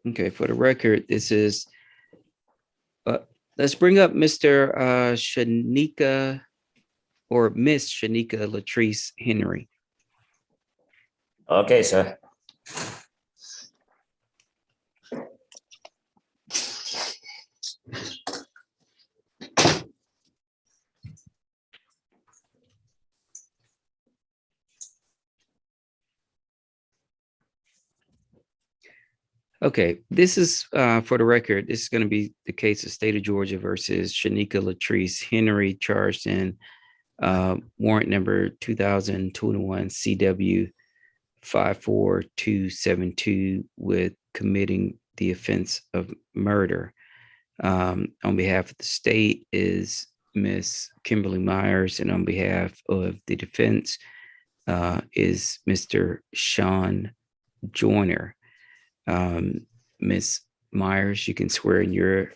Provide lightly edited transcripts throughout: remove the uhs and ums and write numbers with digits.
Okay, for the record, this is, let's bring up Mr. Shanika or Miss Shanika Latrice Henry. Okay, sir. Okay, this is, for the record, this is going to be the case of State of Georgia versus Shanika Latrice Henry, charged in warrant number 2021 CW 54272 with committing the offense of murder. On behalf of the state is Miss Kimberly Myers, and on behalf of the defense is Mr. Sean Joyner. Miss Myers, you can swear in your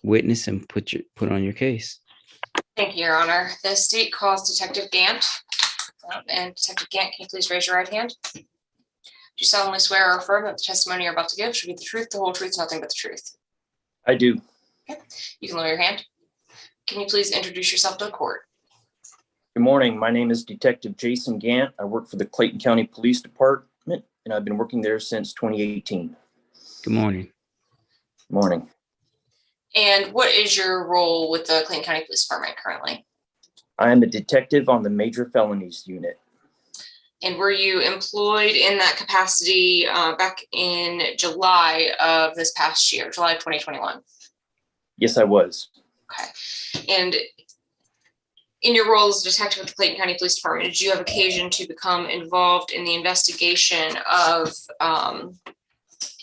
witness and put on your case. Thank you, Your Honor. The state calls Detective Gant. And Detective Gant, can you please raise your right hand? Do you solemnly swear or affirm that the testimony you're about to give should be the truth, the whole truth, nothing but the truth? I do. Okay. You can lower your hand. Can you please introduce yourself to the court? Good morning. My name is Detective Jason Gant. I work for the Clayton County Police Department, and I've been working there since 2018. Good morning. Morning. And what is your role with the Clayton County Police Department currently? I am a detective on the Major Felonies Unit. And were you employed in that capacity back in July of this past year, July of 2021? Yes, I was. Okay. And in your role as a detective with the Clayton County Police Department, did you have occasion to become involved in the investigation of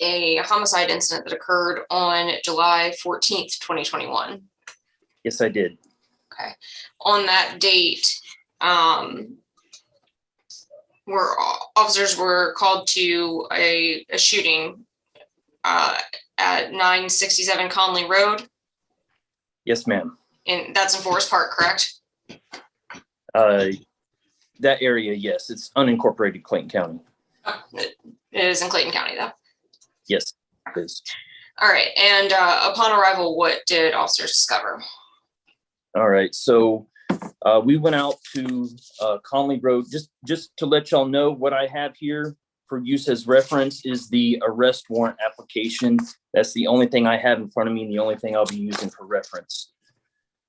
a homicide incident that occurred on July 14th, 2021? Yes, I did. Okay. On that date, where officers were called to a shooting at 967 Conley Road. Yes, ma'am. And that's in Forest Park, correct? That area, yes. It's unincorporated Clayton County. Oh, it is in Clayton County, though. Yes, it is. All right. And upon arrival, what did officers discover? All right. So we went out to Conley Road. Just to let y'all know, what I have here for use as reference is the arrest warrant application. That's the only thing I have in front of me and the only thing I'll be using for reference.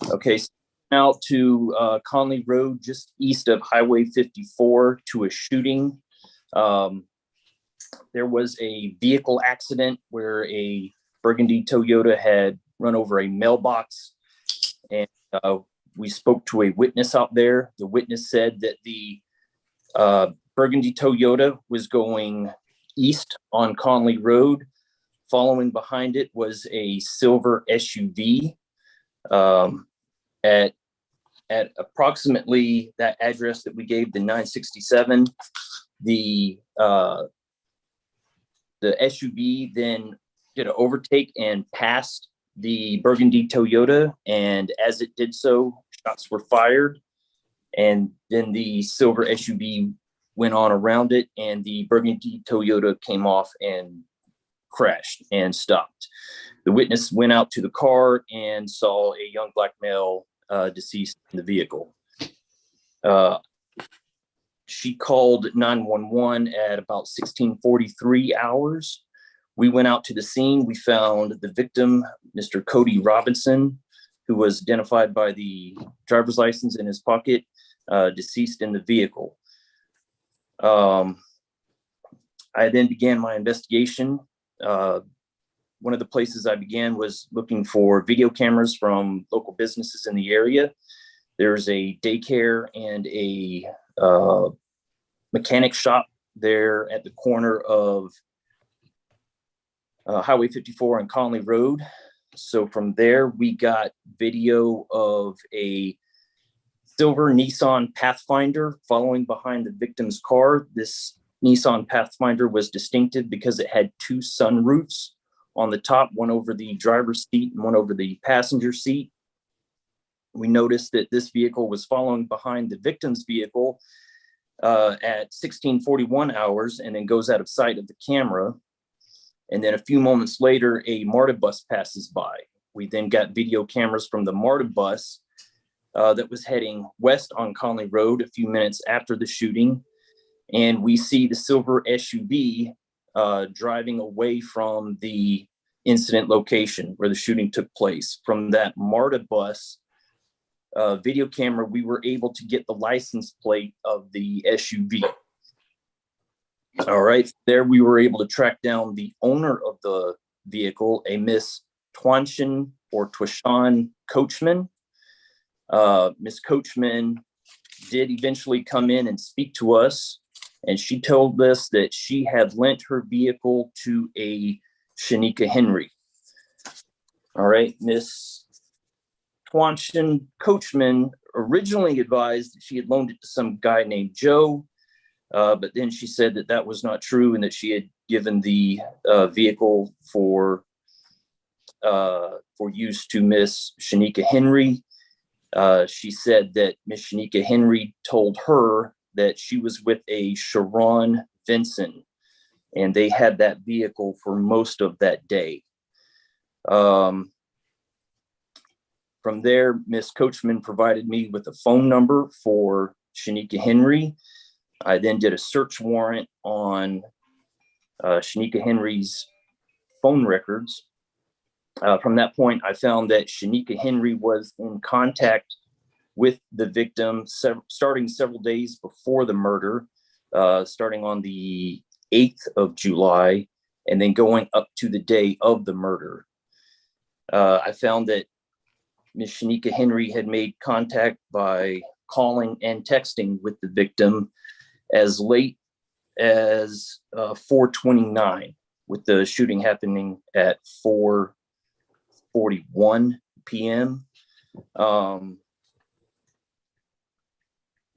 Okay, so out to Conley Road, just east of Highway 54, to a shooting. There was a vehicle accident where a burgundy Toyota had run over a mailbox, and we spoke to a witness out there. The witness said that the burgundy Toyota was going east on Conley Road. Following behind it was a silver SUV. At approximately that address that we gave, the 967, the SUV then did an overtake and passed the burgundy Toyota, and as it did so, shots were fired, and then the silver SUV went on around it, and the burgundy Toyota came off and crashed and stopped. The witness went out to the car and saw a young black male deceased in the vehicle. She called 911 at about 16:43 hours. We went out to the scene. We found the victim, Mr. Cody Robinson, who was identified by the driver's license in his pocket, deceased in the vehicle. I then began my investigation. One of the places I began was looking for video cameras from local businesses in the area. There's a daycare and a mechanic shop there at the corner of Highway 54 and Conley Road. So from there, we got video of a silver Nissan Pathfinder following behind the victim's car. This Nissan Pathfinder was distinctive because it had two sunroofs on the top, one over the driver's seat and one over the passenger seat. We noticed that this vehicle was following behind the victim's vehicle at 16:41 hours and then goes out of sight of the camera. And then a few moments later, a MARTA bus passes by. We then got video cameras from the MARTA bus that was heading west on Conley Road a few minutes after the shooting. And we see the silver SUV driving away from the incident location where the shooting took place. From that MARTA bus video camera, we were able to get the license plate of the SUV. All right, there we were able to track down the owner of the vehicle, a Miss Twanshan Coachman. Miss Coachman did eventually come in and speak to us, and she told us that she had lent her vehicle to a Shanika Henry. All right, Miss Twanshan Coachman originally advised that she had loaned it to some guy named Joe, but then she said that that was not true and that she had given the vehicle for use to Miss Shanika Henry. She said that Miss Shanika Henry told her that she was with a Sharon Vinson, and they had that vehicle for most of that day. From there, Miss Coachman provided me with a phone number for Shanika Henry. I then did a search warrant on Shanika Henry's phone records. From that point, I found that Shanika Henry was in contact with the victim starting several days before the murder, starting on the 8th of July, and then going up to the day of the murder. I found that Ms. Shanika Henry had made contact by calling and texting with the victim as late as 4:29, with the shooting happening at 4:41 p.m.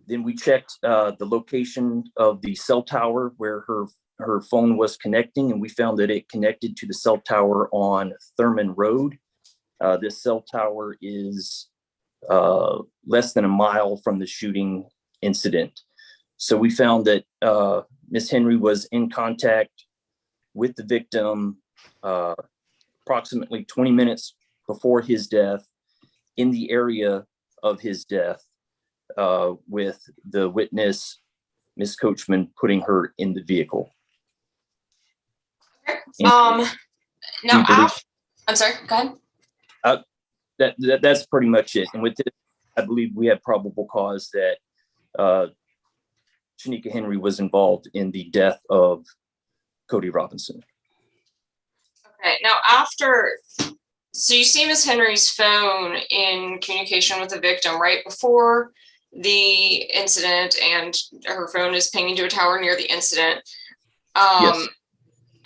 Then we checked the location of the cell tower where her phone was connecting, and we found that it connected to the cell tower on Thurman Road. This cell tower is less than a mile from the shooting incident. So we found that Miss Henry was in contact with the victim approximately 20 minutes before his death, in the area of his death, with the witness, Miss Coachman, putting her in the vehicle. Now, I'm sorry, go ahead. That's pretty much it. And with this, I believe we have probable cause that Shanika Henry was involved in the death of Cody Robinson. Okay, now so you see Miss Henry's phone in communication with the victim right before the incident, and her phone is pinging to a tower near the incident. Yes.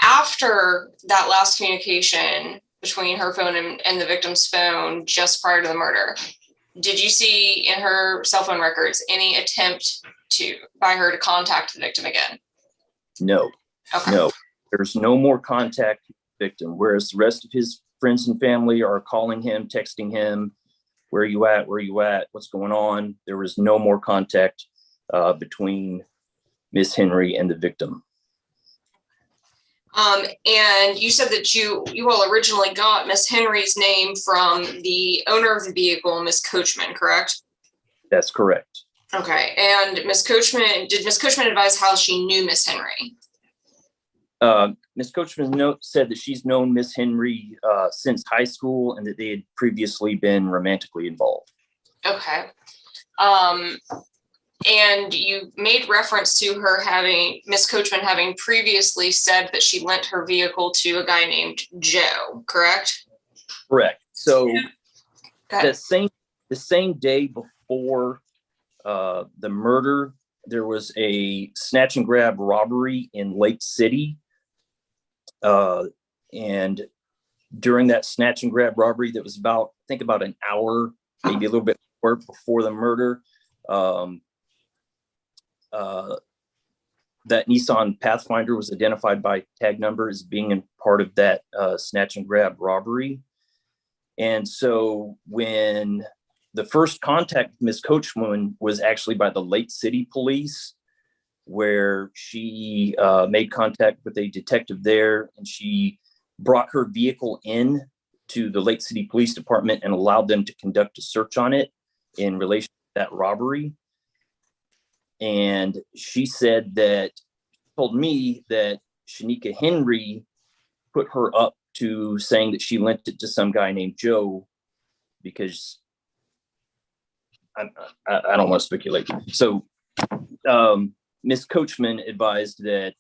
After that last communication between her phone and the victim's phone just prior to the murder, did you see in her cell phone records any attempt by her to contact the victim again? No. Okay. No. There's no more contact with the victim, whereas the rest of his friends and family are calling him, texting him, where are you at? Where are you at? What's going on? There was no more contact between Miss Henry and the victim. And you said that you all originally got Miss Henry's name from the owner of the vehicle, Miss Coachman, correct? That's correct. Okay. And did Miss Coachman advise how she knew Miss Henry? Miss Coachman said that she's known Miss Henry since high school, and that they had previously been romantically involved. Okay. And you made reference to Miss Coachman having previously said that she lent her vehicle to a guy named Joe, correct? Correct. So the same day before the murder, there was a snatch and grab robbery in Lake City. And during that snatch and grab robbery, that was about an hour, maybe a little bit more before the murder, that Nissan Pathfinder was identified by tag number as being in part of that snatch and grab robbery. And so when the first contact with Ms. Coachman was actually by the Lake City police, where she made contact with a detective there, and she brought her vehicle in to the Lake City Police Department and allowed them to conduct a search on it in relation to that robbery. And she said that, told me that Shanika Henry put her up to saying that she lent it to some guy named Joe, because I don't want to speculate. So Miss Coachman advised that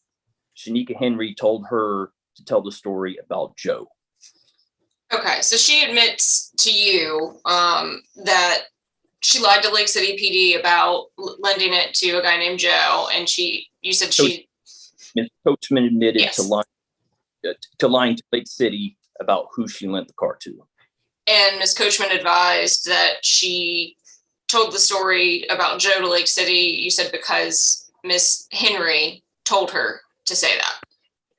Shanika Henry told her to tell the story about Joe. Okay, so she admits to you that she lied to Lake City PD about lending it to a guy named Joe, and you said Miss Coachman admitted yes. to lying to Lake City about who she lent the car to. And Miss Coachman advised that she told the story about Joe to Lake City, you said, because Miss Henry told her to say that.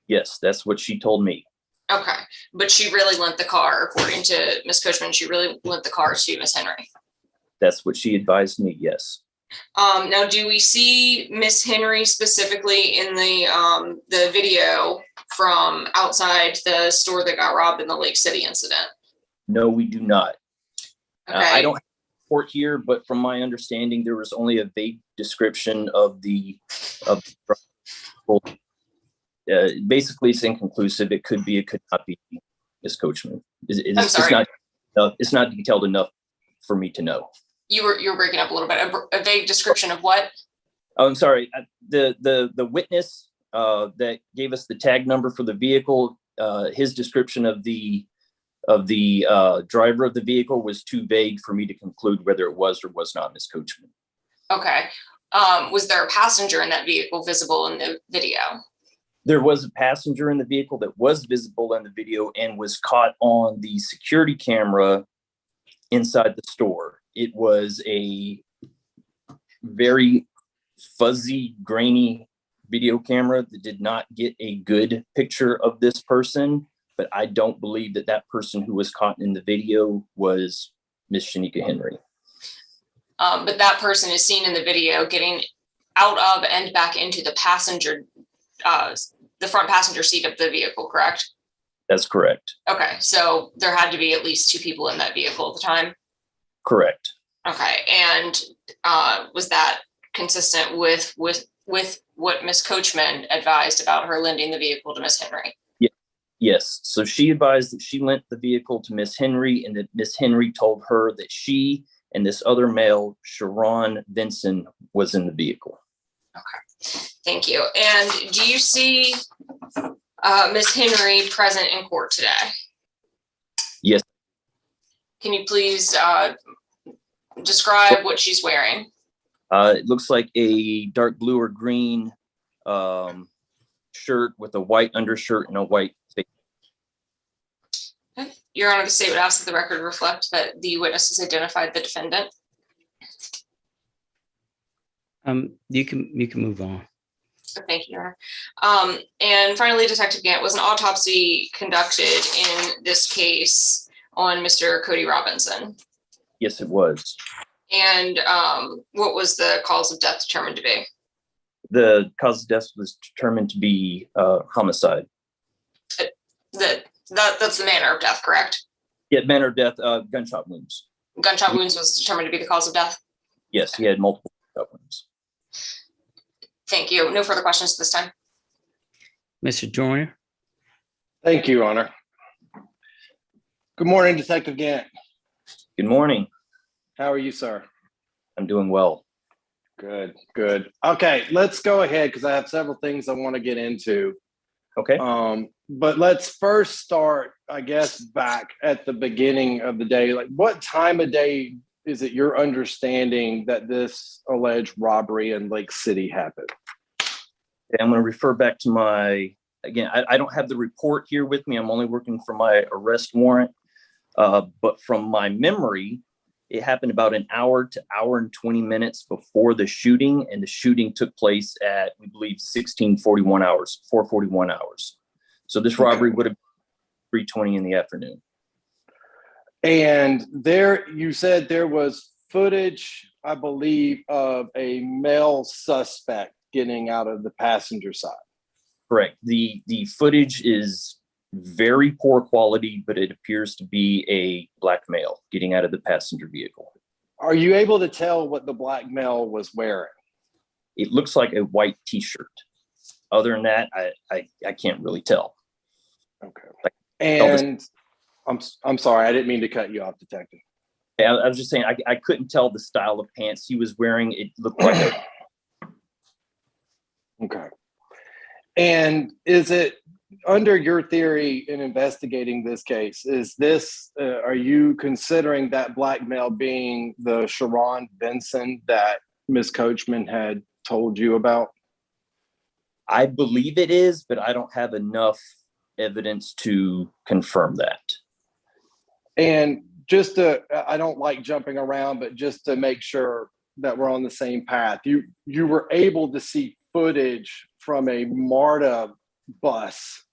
Yes, that's what she told me. Okay, but she really lent the car, according to Miss Coachman, she really lent the car to Miss Henry. That's what she advised me, yes. Now, do we see Miss Henry specifically in the video from outside the store that got robbed in the Lake City incident? No, we do not. Okay. I don't have a report here, but from my understanding, there was only a vague description of basically, it's inconclusive. It could be, it could not be Miss Coachman. I'm sorry. It's not detailed enough for me to know. You were breaking up a little bit. A vague description of what? Oh, I'm sorry. The witness that gave us the tag number for the vehicle, his description of the driver of the vehicle was too vague for me to conclude whether it was or was not Miss Coachman. Okay. Was there a passenger in that vehicle visible in the video? There was a passenger in the vehicle that was visible in the video and was caught on the security camera inside the store. It was a very fuzzy, grainy video camera that did not get a good picture of this person, but I don't believe that person who was caught in the video was Miss Shanika Henry. But that person is seen in the video getting out of and back into the passenger, the front passenger seat of the vehicle, correct? That's correct. Okay, so there had to be at least two people in that vehicle at the time? Correct. Okay, and was that consistent with what Miss Coachman advised about her lending the vehicle to Miss Henry? Yes. So she advised that she lent the vehicle to Miss Henry, and that Miss Henry told her that she and this other male, Sharon Vinson, was in the vehicle. Okay, thank you. And do you see Miss Henry present in court today? Yes. Can you please describe what she's wearing? It looks like a dark blue or green shirt with a white undershirt and a white face. Okay. Your Honor, the state would ask that the record reflect that the witness has identified the defendant. You can move on. Thank you, Your Honor. And finally, Detective Gant, was an autopsy conducted in this case on Mr. Cody Robinson? Yes, it was. And what was the cause of death determined to be? The cause of death was determined to be homicide. That's the manner of death, correct? Yeah, manner of death, gunshot wounds. Gunshot wounds was determined to be the cause of death? Yes, he had multiple gunshot wounds. Thank you. No further questions this time. Mr. Joyner? Thank you, Your Honor. Good morning, Detective Gant. Good morning. How are you, sir? I'm doing well. Good, good. Okay, let's go ahead because I have several things I want to get into. Okay. But let's first start, I guess, back at the beginning of the day. Like, what time of day is it your understanding that this alleged robbery in Lake City happened? Okay, I'm going to refer back to I don't have the report here with me. I'm only working from my arrest warrant. But from my memory, it happened about an hour to hour and 20 minutes before the shooting, and the shooting took place at, we believe, 4:41 hours. So this robbery would have been 3:20 in the afternoon. And there, you said there was footage, I believe, of a male suspect getting out of the passenger side. Correct. The footage is very poor quality, but it appears to be a black male getting out of the passenger vehicle. Are you able to tell what the black male was wearing? It looks like a white t-shirt. Other than that, I can't really tell. Okay. And I'm sorry, I didn't mean to cut you off, Detective. I was just saying I couldn't tell the style of pants he was wearing. It looked like a Okay. And is it under your theory in investigating this case, is this, are you considering that black male being the Sharon Benson that Ms. Coachman had told you about? I believe it is, but I don't have enough evidence to confirm that. And just to, I don't like jumping around, but just to make sure that we're on the same path, you were able to see footage from a MARTA bus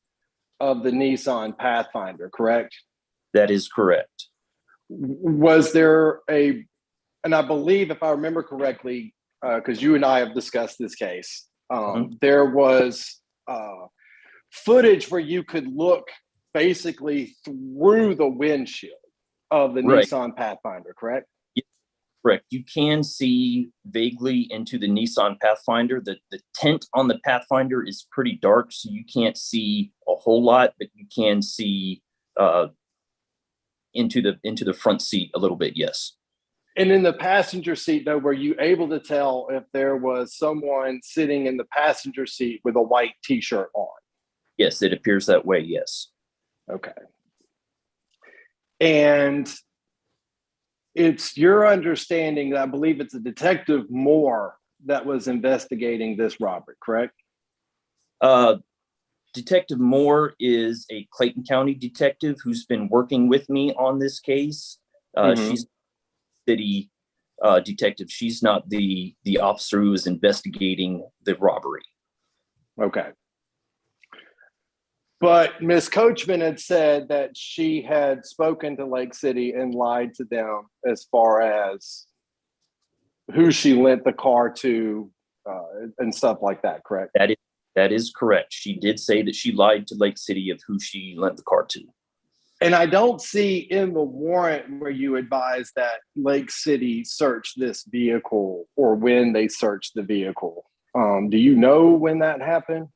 of the Nissan Pathfinder, correct? That is correct. Was there and I believe if I remember correctly, because you and I have discussed this case, there was footage where you could look basically through the windshield of the Nissan Pathfinder, correct? Yeah, correct. You can see vaguely into the Nissan Pathfinder. The tint on the Pathfinder is pretty dark, so you can't see a whole lot, but you can see into the front seat a little bit, yes. And in the passenger seat, though, were you able to tell if there was someone sitting in the passenger seat with a white t-shirt on? Yes, it appears that way, yes. Okay. And it's your understanding that I believe it's a Detective Moore that was investigating this robbery, correct? Detective Moore is a Clayton County detective who's been working with me on this case. She's city detective. She's not the officer who is investigating the robbery. Okay. But Ms. Coachman had said that she had spoken to Lake City and lied to them as far as who she lent the car to and stuff like that, correct? That is correct. She did say that she lied to Lake City of who she lent the car to. And I don't see in the warrant where you advise that Lake City searched this vehicle or when they searched the vehicle. Do you know when that happened?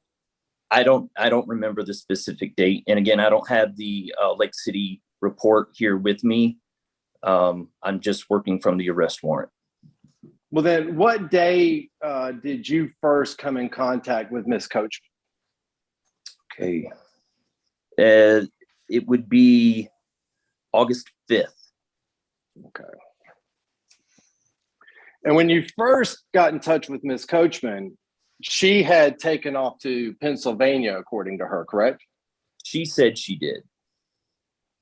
I don't remember the specific date. And again, I don't have the Lake City report here with me. I'm just working from the arrest warrant. Well, then what day did you first come in contact with Ms. Coachman? Okay. It would be August 5th. Okay. And when you first got in touch with Ms. Coachman, she had taken off to Pennsylvania, according to her, correct? She said she did.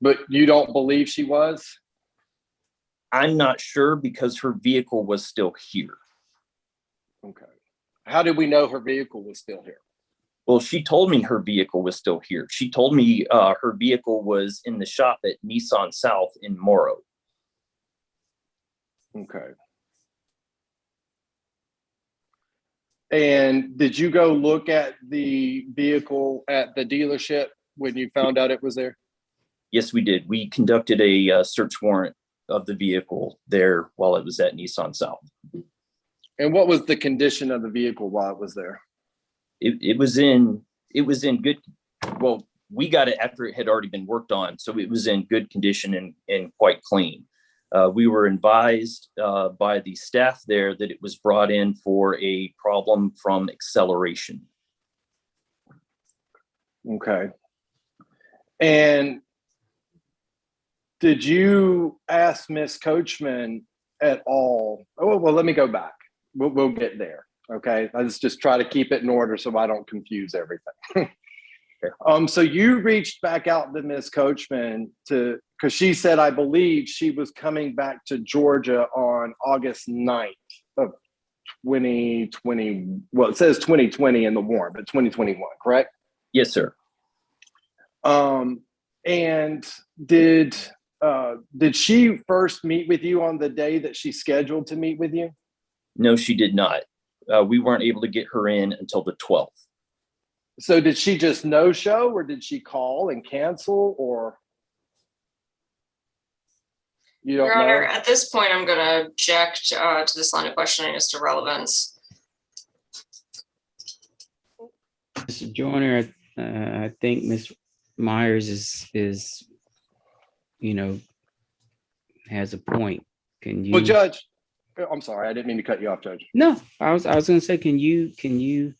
But you don't believe she was? I'm not sure because her vehicle was still here. Okay. How did we know her vehicle was still here? Well, she told me her vehicle was still here. She told me her vehicle was in the shop at Nissan South in Morrow. Okay. And did you go look at the vehicle at the dealership when you found out it was there? Yes, we did. We conducted a search warrant of the vehicle there while it was at Nissan South. And what was the condition of the vehicle while it was there? It was in good. Well, we got it after it had already been worked on, so it was in good condition and quite clean. We were advised by the staff there that it was brought in for a problem from acceleration. Okay. And did you ask Miss Coachman at all? Oh, well, let me go back. We'll get there. Okay. Let's just try to keep it in order so I don't confuse everything. So you reached back out to Miss Coachman because she said, I believe she was coming back to Georgia on August 9th of 2020. Well, it says 2020 in the warrant, but 2021, correct? Yes, sir. And did she first meet with you on the day that she scheduled to meet with you? No, she did not. We weren't able to get her in until the 12th. So did she just no show, or did she call and cancel, or you don't Your Honor, know? at this point, I'm going to object to this line of questioning as to relevance. Mr. Joyner, I think Ms. Myers is, has a point. Can you? Well, Judge, I'm sorry, I didn't mean to cut you off, Judge. No, I was going to say, can you?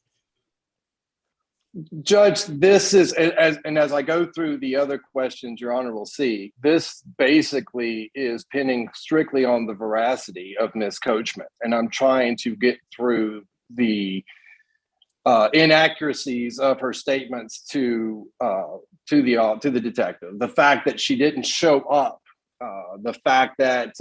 Judge, this is, as I go through the other questions, Your Honor will see, this basically is pinning strictly on the veracity of Ms. Coachman, and I'm trying to get through the inaccuracies of her statements to the detective. The fact that she didn't show up, the fact that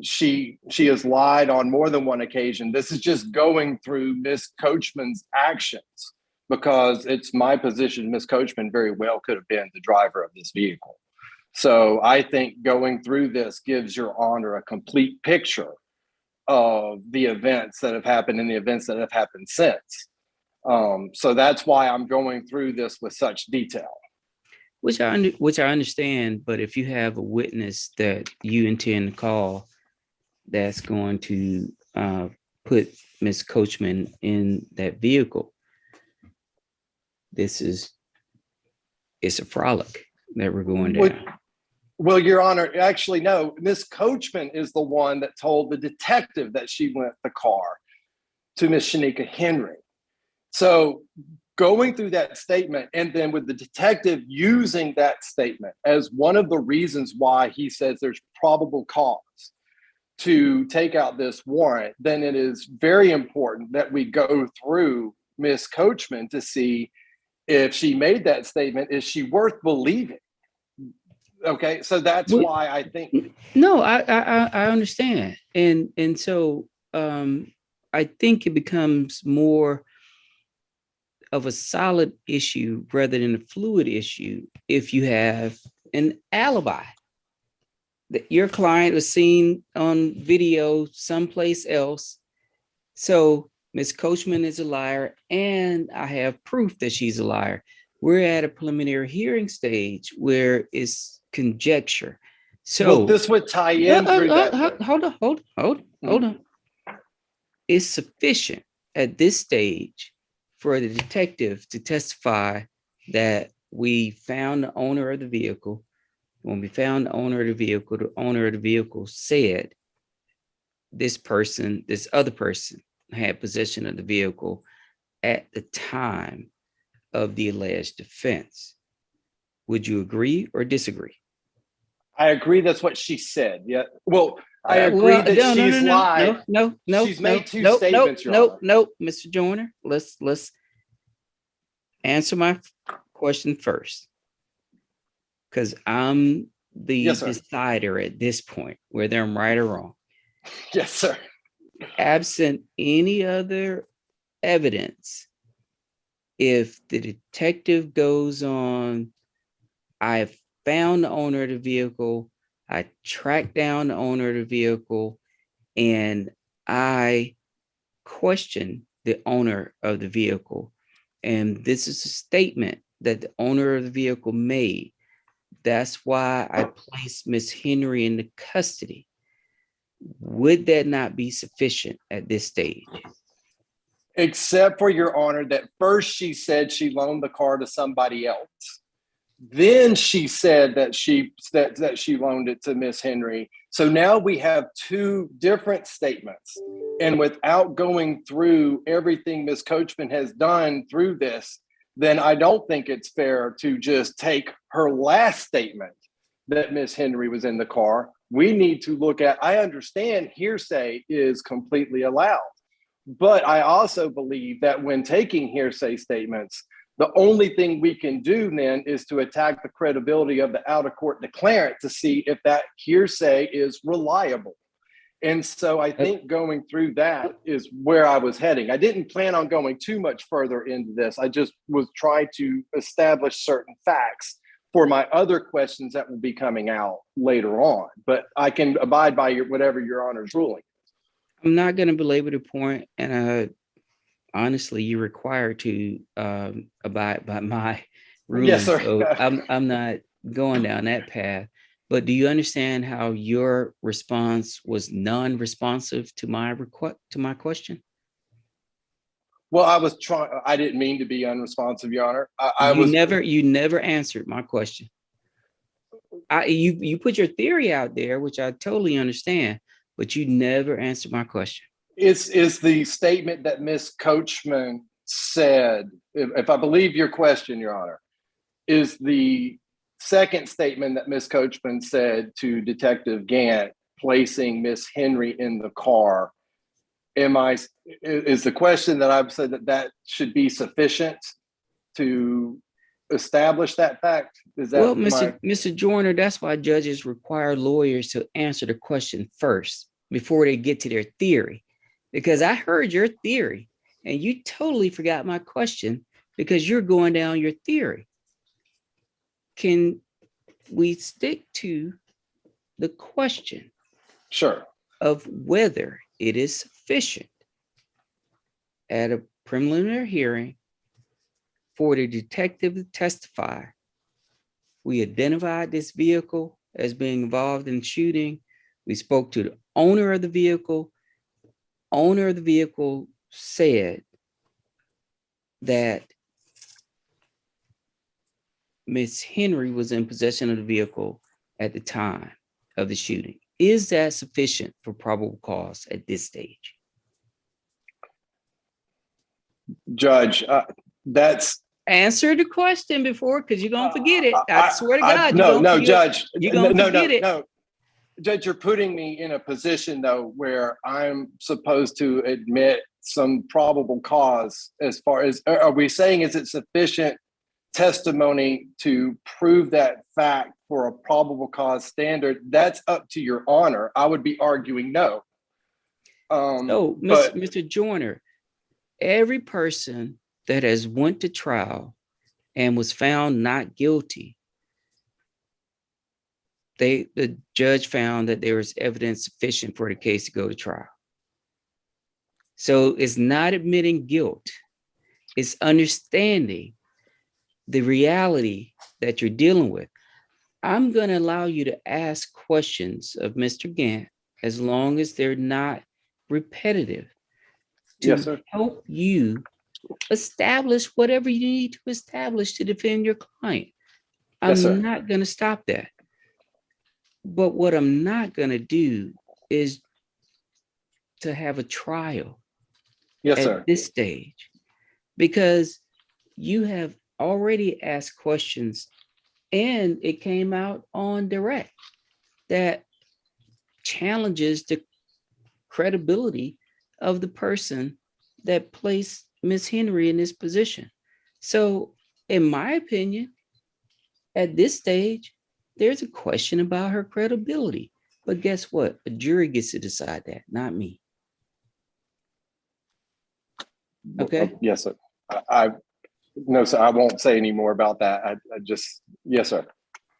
she has lied on more than one occasion. This is just going through Ms. Coachman's actions, because it's my position Ms. Coachman very well could have been the driver of this vehicle. So I think going through this gives Your Honor a complete picture of the events that have happened and the events that have happened since. So that's why I'm going through this with such detail. Which I understand, but if you have a witness that you intend to call that's going to put Ms. Coachman in that vehicle, it's a frolic that we're going down. Well, Your Honor, actually, no. Ms. Coachman is the one that told the detective that she lent the car to Ms. Shanika Henry. So going through that statement, and then with the detective using that statement as one of the reasons why he says there's probable cause to take out this warrant, then it is very important that we go through Ms. Coachman to see if she made that statement, is she worth believing? Okay, so that's why I think. No, I understand, and so I think it becomes more of a solid issue rather than a fluid issue if you have an alibi that your client was seen on video someplace else. So Ms. Coachman is a liar, and I have proof that she's a liar. We're at a preliminary hearing stage where it's conjecture. So well, this would tie in through that. Hold on. It's sufficient at this stage for the detective to testify that we found the owner of the vehicle. When we found the owner of the vehicle said this other person had possession of the vehicle at the time of the alleged offense. Would you agree or disagree? I agree. That's what she said. Yeah. Well, I agree that she's lied. No. She's made two statements. No, Mr. Joyner. Let's answer my question first, because I'm the decider at this point, whether I'm right or wrong. Yes, sir. Absent any other evidence, if the detective goes on, I found the owner of the vehicle, I tracked down the owner of the vehicle, and I questioned the owner of the vehicle, and this is a statement that the owner of the vehicle made. That's why I placed Miss Henry into custody. Would that not be sufficient at this stage? Except for, Your Honor, that first she said she loaned the car to somebody else. Then she said that she loaned it to Miss Henry. So now we have two different statements. And without going through everything Miss Coachman has done through this, then I don't think it's fair to just take her last statement that Miss Henry was in the car. We need to look at, I understand hearsay is completely allowed, but I also believe that when taking hearsay statements, the only thing we can do then is to attack the credibility of the out-of-court declarant to see if that hearsay is reliable. And so I think going through that is where I was heading. I didn't plan on going too much further into this. I just was trying to establish certain facts for my other questions that will be coming out later on. But I can abide by whatever Your Honor's ruling. I'm not going to belabor the point, and honestly, you're required to abide by my Yes, ruling. sir. So I'm not going down that path. But do you understand how your response was non-responsive to my question? Well, I didn't mean to be unresponsive, Your Honor. I You was, never answered my question. You put your theory out there, which I totally understand, but you never answered my question. is the statement that Miss Coachman said, if I believe your question, Your Honor, is the second statement that Miss Coachman said to Detective Gant, placing Miss Henry in the car. Is the question that I've said that should be sufficient to establish that fact? Is that Well, Mr. Joyner, that's why judges require lawyers to answer the question first before they get to their theory. Because I heard your theory and you totally forgot my question because you're going down your theory. Can we stick to the question Sure. of whether it is sufficient at a preliminary hearing for the detective to testify? We identified this vehicle as being involved in shooting. We spoke to the owner of the vehicle. Owner of the vehicle said that Miss Henry was in possession of the vehicle at the time of the shooting. Is that sufficient for probable cause at this stage? Judge, that's Answer the question before, because you're gonna forget it. I swear to God, no, Judge. You're gonna forget it. No, Judge, you're putting me in a position though where I'm supposed to admit some probable cause. As far as, are we saying, is it sufficient testimony to prove that fact for a probable cause standard? That's up to Your Honor. I would be arguing no. So, Mr. Joyner, every person that has went to trial and was found not guilty, the judge found that there was evidence sufficient for the case to go to trial. So it's not admitting guilt, it's understanding the reality that you're dealing with. I'm going to allow you to ask questions of Mr. Gant as long as they're not repetitive to yes, sir. help you establish whatever you need to establish to defend your client. Yes, sir. I'm not going to stop that. But what I'm not going to do is to have a trial Yes, at sir. this stage, because you have already asked questions and it came out on direct that challenges the credibility of the person that placed Miss Henry in this position. So, in my opinion, at this stage, there's a question about her credibility. But guess what? A jury gets to decide that, not me. Okay. Yes, sir. I no, sir. I won't say any more about that. I just, yes, sir.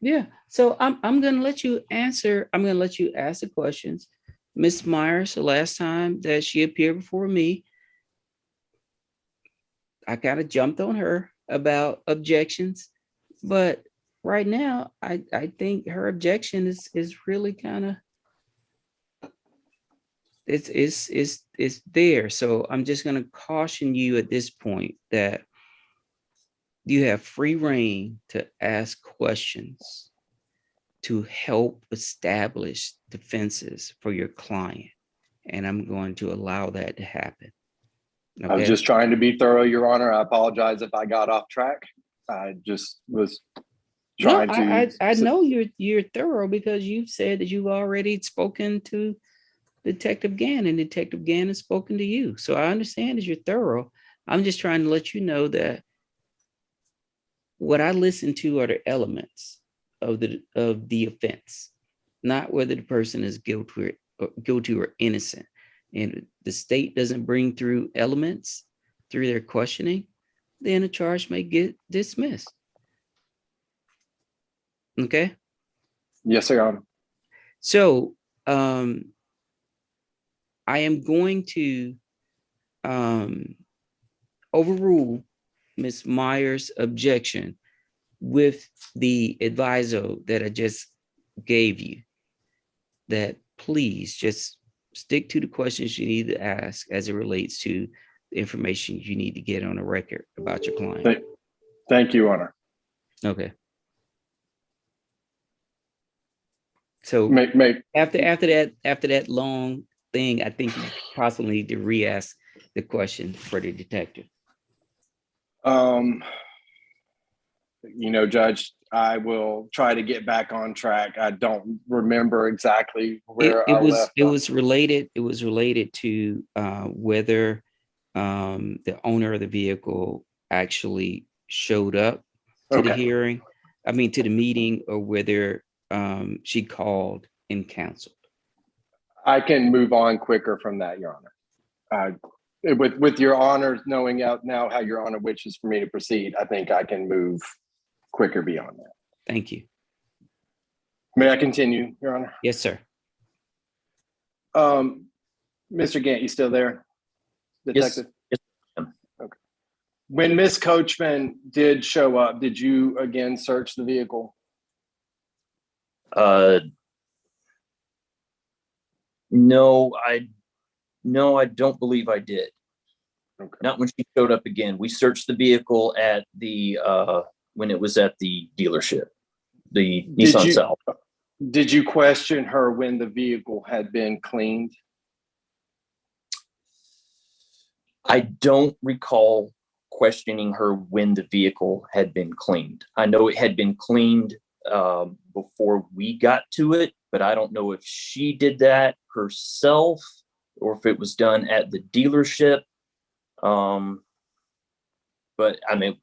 Yeah. So I'm gonna let you answer. I'm gonna let you ask the questions. Miss Myers, the last time that she appeared before me, I kind of jumped on her about objections, but right now I think her objection is really kind of it's there. So I'm just gonna caution you at this point that you have free reign to ask questions to help establish defenses for your client. And I'm going to allow that to happen. I was just trying to be thorough, Your Honor. I apologize if I got off track. I just was trying to. I know you're thorough because you've said that you've already spoken to Detective Gann and Detective Gann has spoken to you. So I understand that you're thorough. I'm just trying to let you know that what I listen to are the elements of the offense, not whether the person is guilty or innocent. And the state doesn't bring through elements through their questioning, then a charge may get dismissed. Okay. Yes, sir, Your Honor. So I am going to overrule Ms. Myers' objection with the adviso that I just gave you, that please just stick to the questions you need to ask as it relates to the information you need to get on a record about your client. Thank you, Your Honor. Okay. So Make after that long thing, I think you possibly need to re-ask the question for the detective. Judge, I will try to get back on track. I don't remember exactly where It I left. was related to whether the owner of the vehicle actually showed up to the hearing, to the meeting, or whether she called and canceled. I can move on quicker from that, Your Honor. With Your Honor knowing out now how Your Honor wishes for me to proceed, I think I can move quicker beyond that. Thank you. May I continue, Your Honor? Yes, sir. Mr. Gant, you still there? Detective? Yes. Okay. When Miss Coachman did show up, did you again search the vehicle? No, I don't believe I did. Okay. Not when she showed up again. We searched the vehicle at the when it was at the dealership, the Nissan South. Did you question her when the vehicle had been cleaned? I don't recall questioning her when the vehicle had been cleaned. I know it had been cleaned before we got to it, but I don't know if she did that herself or if it was done at the dealership. But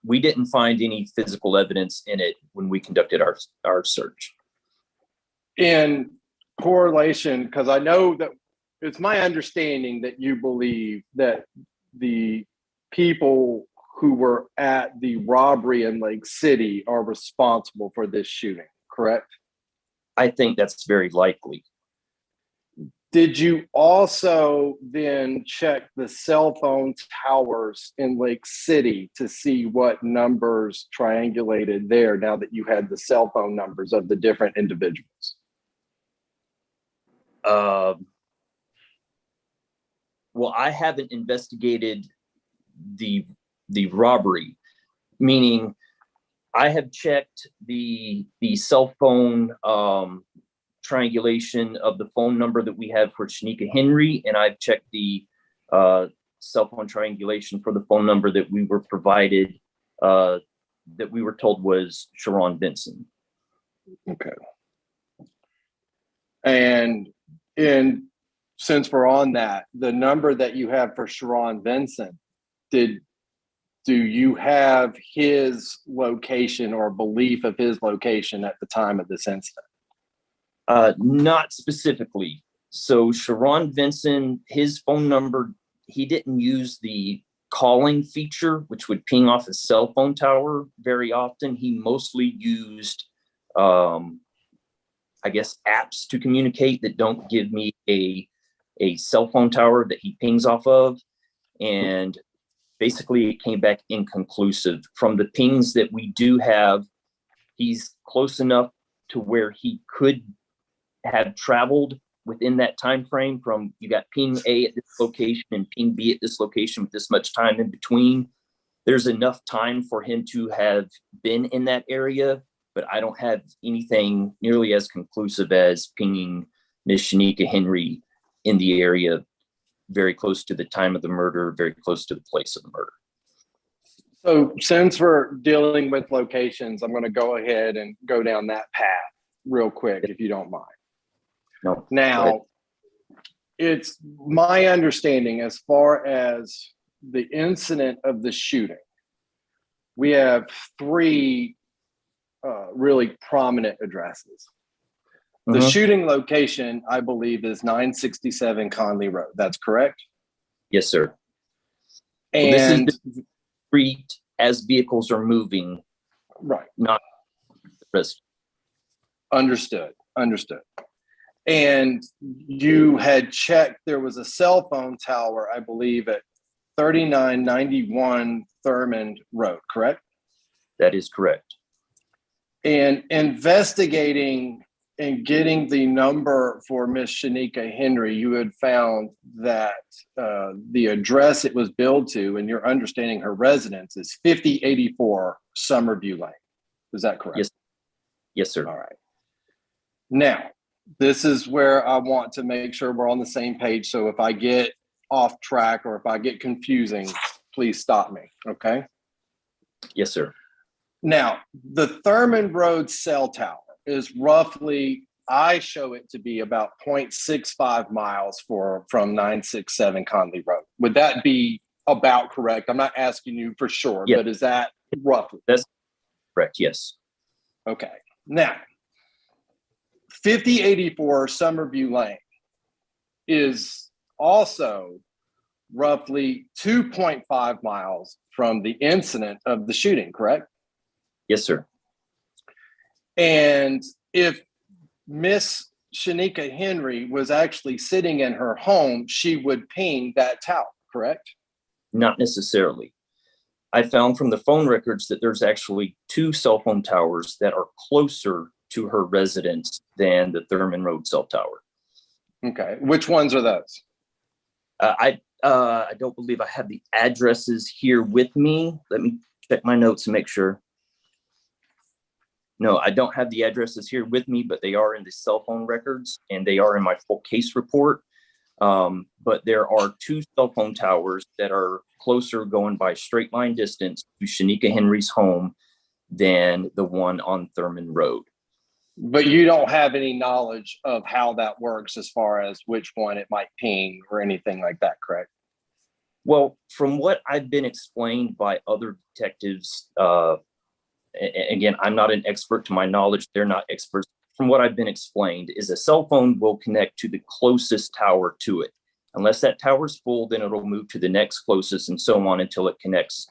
we didn't find any physical evidence in it when we conducted our search. In correlation, because I know that it's my understanding that you believe that the people who were at the robbery in Lake City are responsible for this shooting, correct? I think that's very likely. Did you also then check the cell phone towers in Lake City to see what numbers triangulated there now that you had the cell phone numbers of the different individuals? Well, I haven't investigated the robbery, meaning I have checked the cell phone triangulation of the phone number that we have for Shanika Henry, and I've checked the cell phone triangulation for the phone number that we were provided, that we were told was Sharon Benson. Okay. And since we're on that, the number that you have for Sharon Benson, do you have his location or belief of his location at the time of this incident? Not specifically. So Sharon Benson, his phone number, he didn't use the calling feature, which would ping off a cell phone tower very often. He mostly used, I guess, apps to communicate that don't give me a cell phone tower that he pings off of. And basically it came back inconclusive. From the pings that we do have, he's close enough to where he could have traveled within that time frame. From you got ping A at this location and ping B at this location with this much time in between. There's enough time for him to have been in that area, but I don't have anything nearly as conclusive as pinging Miss Shanika Henry in the area very close to the time of the murder, very close to the place of the murder. So since we're dealing with locations, I'm going to go ahead and go down that path real quick, if you don't mind. No. Now, it's my understanding as far as the incident of the shooting, we have three really prominent addresses. The shooting location, I believe, is 967 Conley Road. That's correct? Yes, sir. And this is the street as vehicles are moving, right? Not the rest. Understood. And you had checked, there was a cell phone tower, I believe, at 3991 Thurmond Road, correct? That is correct. And investigating and getting the number for Miss Shanika Henry, you had found that the address it was billed to, and you're understanding her residence, is 5084 Somerview Lane. Is that correct? Yes. Yes, sir. All right. Now, this is where I want to make sure we're on the same page. So if I get off track or if I get confusing, please stop me. Okay. Yes, sir. Now, the Thurmond Road cell tower is roughly, I show it to be about 0.65 miles from 967 Conley Road. Would that be about correct? I'm not asking you for sure, Yeah. but is that roughly? That's correct. Yes. Okay. Now, 5084 Somerview Lane is also roughly 2.5 miles from the incident of the shooting, correct? Yes, sir. And if Miss Shanika Henry was actually sitting in her home, she would ping that tower, correct? Not necessarily. I found from the phone records that there's actually 2 cell phone towers that are closer to her residence than the Thurmond Road cell tower. Okay. Which ones are those? I don't believe I have the addresses here with me. Let me check my notes and make sure. No, I don't have the addresses here with me, but they are in the cell phone records and they are in my full case report. But there are 2 cell phone towers that are closer going by straight line distance to Shanika Henry's home than the one on Thurmond Road. But you don't have any knowledge of how that works as far as which one it might ping or anything like that, correct? Well, from what I've been explained by other detectives, again, I'm not an expert to my knowledge. They're not experts. From what I've been explained is a cell phone will connect to the closest tower to it. Unless that tower's full, then it'll move to the next closest and so on until it connects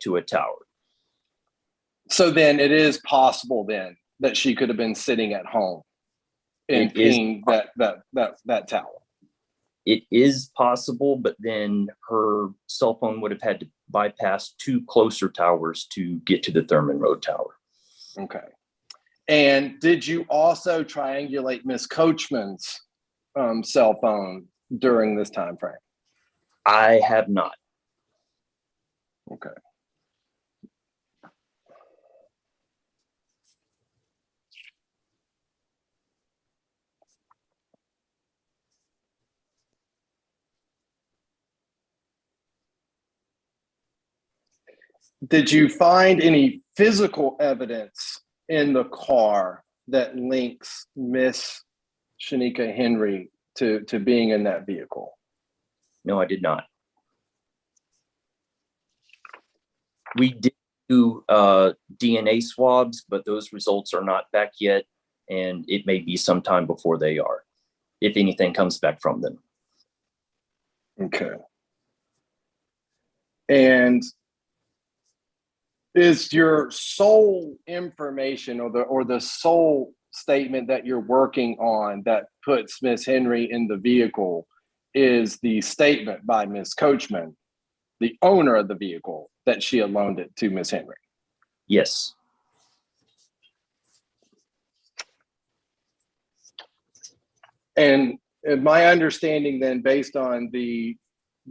to a tower. So then it is possible then that she could have been sitting at home and pinging that tower. It is possible, but then her cell phone would have had to bypass 2 closer towers to get to the Thurmond Road tower. Okay. And did you also triangulate Miss Coachman's cell phone during this time frame? I have not. Okay. Did you find any physical evidence in the car that links Miss Shanika Henry to being in that vehicle? No, I did not. We did do DNA swabs, but those results are not back yet, and it may be some time before they are, if anything comes back from them. Okay. And is your sole information or the sole statement that you're working on that puts Miss Henry in the vehicle is the statement by Miss Coachman, the owner of the vehicle, that she had loaned it to Miss Henry? Yes. And my understanding then, based on the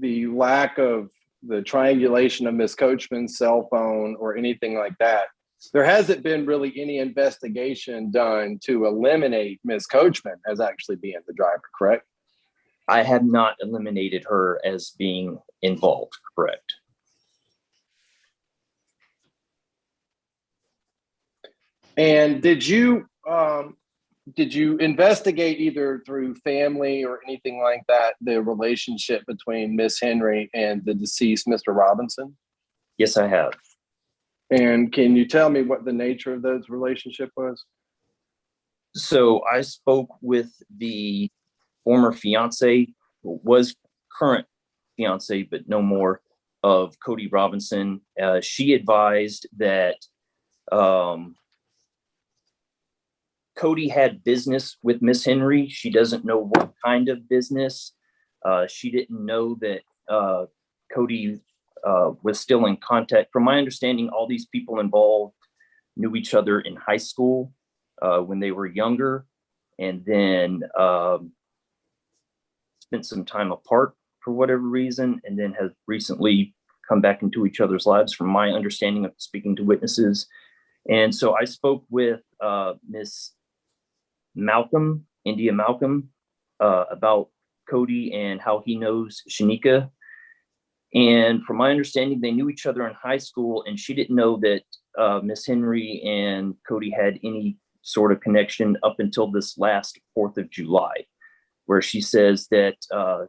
lack of the triangulation of Miss Coachman's cell phone or anything like that, there hasn't been really any investigation done to eliminate Miss Coachman as actually being the driver, correct? I have not eliminated her as being involved, correct. And did you investigate either through family or anything like that, the relationship between Miss Henry and the deceased Mr. Robinson? Yes, I have. And can you tell me what the nature of those relationship was? So I spoke with the former fiance, who was current fiance, but no more, of Cody Robinson. She advised that Cody had business with Miss Henry. She doesn't know what kind of business. She didn't know that Cody was still in contact. From my understanding, all these people involved knew each other in high school when they were younger, and then spent some time apart for whatever reason, and then have recently come back into each other's lives, from my understanding of speaking to witnesses. And so I spoke with Miss Malcolm, India Malcolm, about Cody and how he knows Shanika. And from my understanding, they knew each other in high school, and she didn't know that Miss Henry and Cody had any sort of connection up until this last 4th of July, where she says that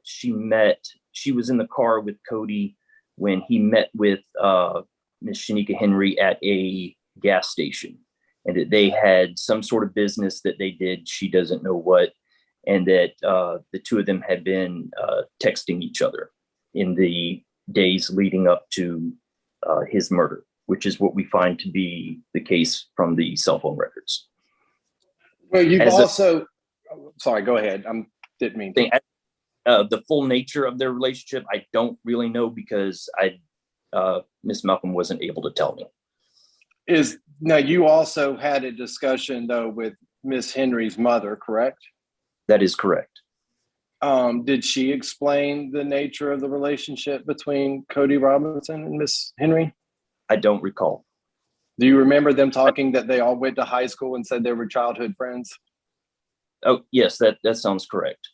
she was in the car with Cody when he met with Miss Shanika Henry at a gas station, and that they had some sort of business that they did, she doesn't know what, and that the two of them had been texting each other in the days leading up to his murder, which is what we find to be the case from the cell phone records. Well, you've also, sorry, go ahead. Didn't mean to. The full nature of their relationship, I don't really know, because Miss Malcolm wasn't able to tell me. Now, you also had a discussion though with Miss Henry's mother, correct? That is correct. Did she explain the nature of the relationship between Cody Robinson and Miss Henry? I don't recall. Do you remember them talking that they all went to high school and said they were childhood friends? Oh, yes, that sounds correct.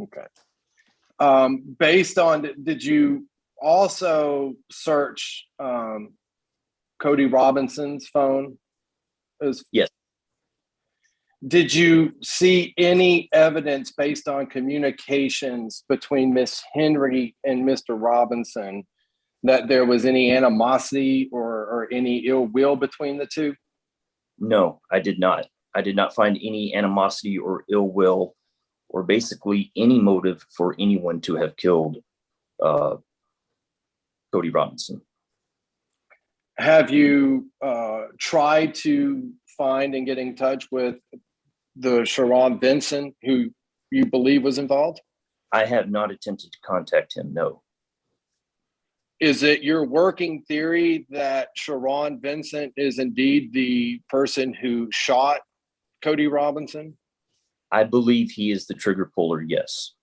Okay. Based on, did you also search Cody Robinson's phone? Yes. Did you see any evidence based on communications between Miss Henry and Mr. Robinson that there was any animosity or any ill will between the two? No, I did not. I did not find any animosity or ill will, or basically any motive for anyone to have killed Cody Robinson. Have you tried to find and get in touch with the Sharon Vincent, who you believe was involved? I have not attempted to contact him, no. Is it your working theory that Sharon Vincent is indeed the person who shot Cody Robinson? I believe he is the trigger puller, yes.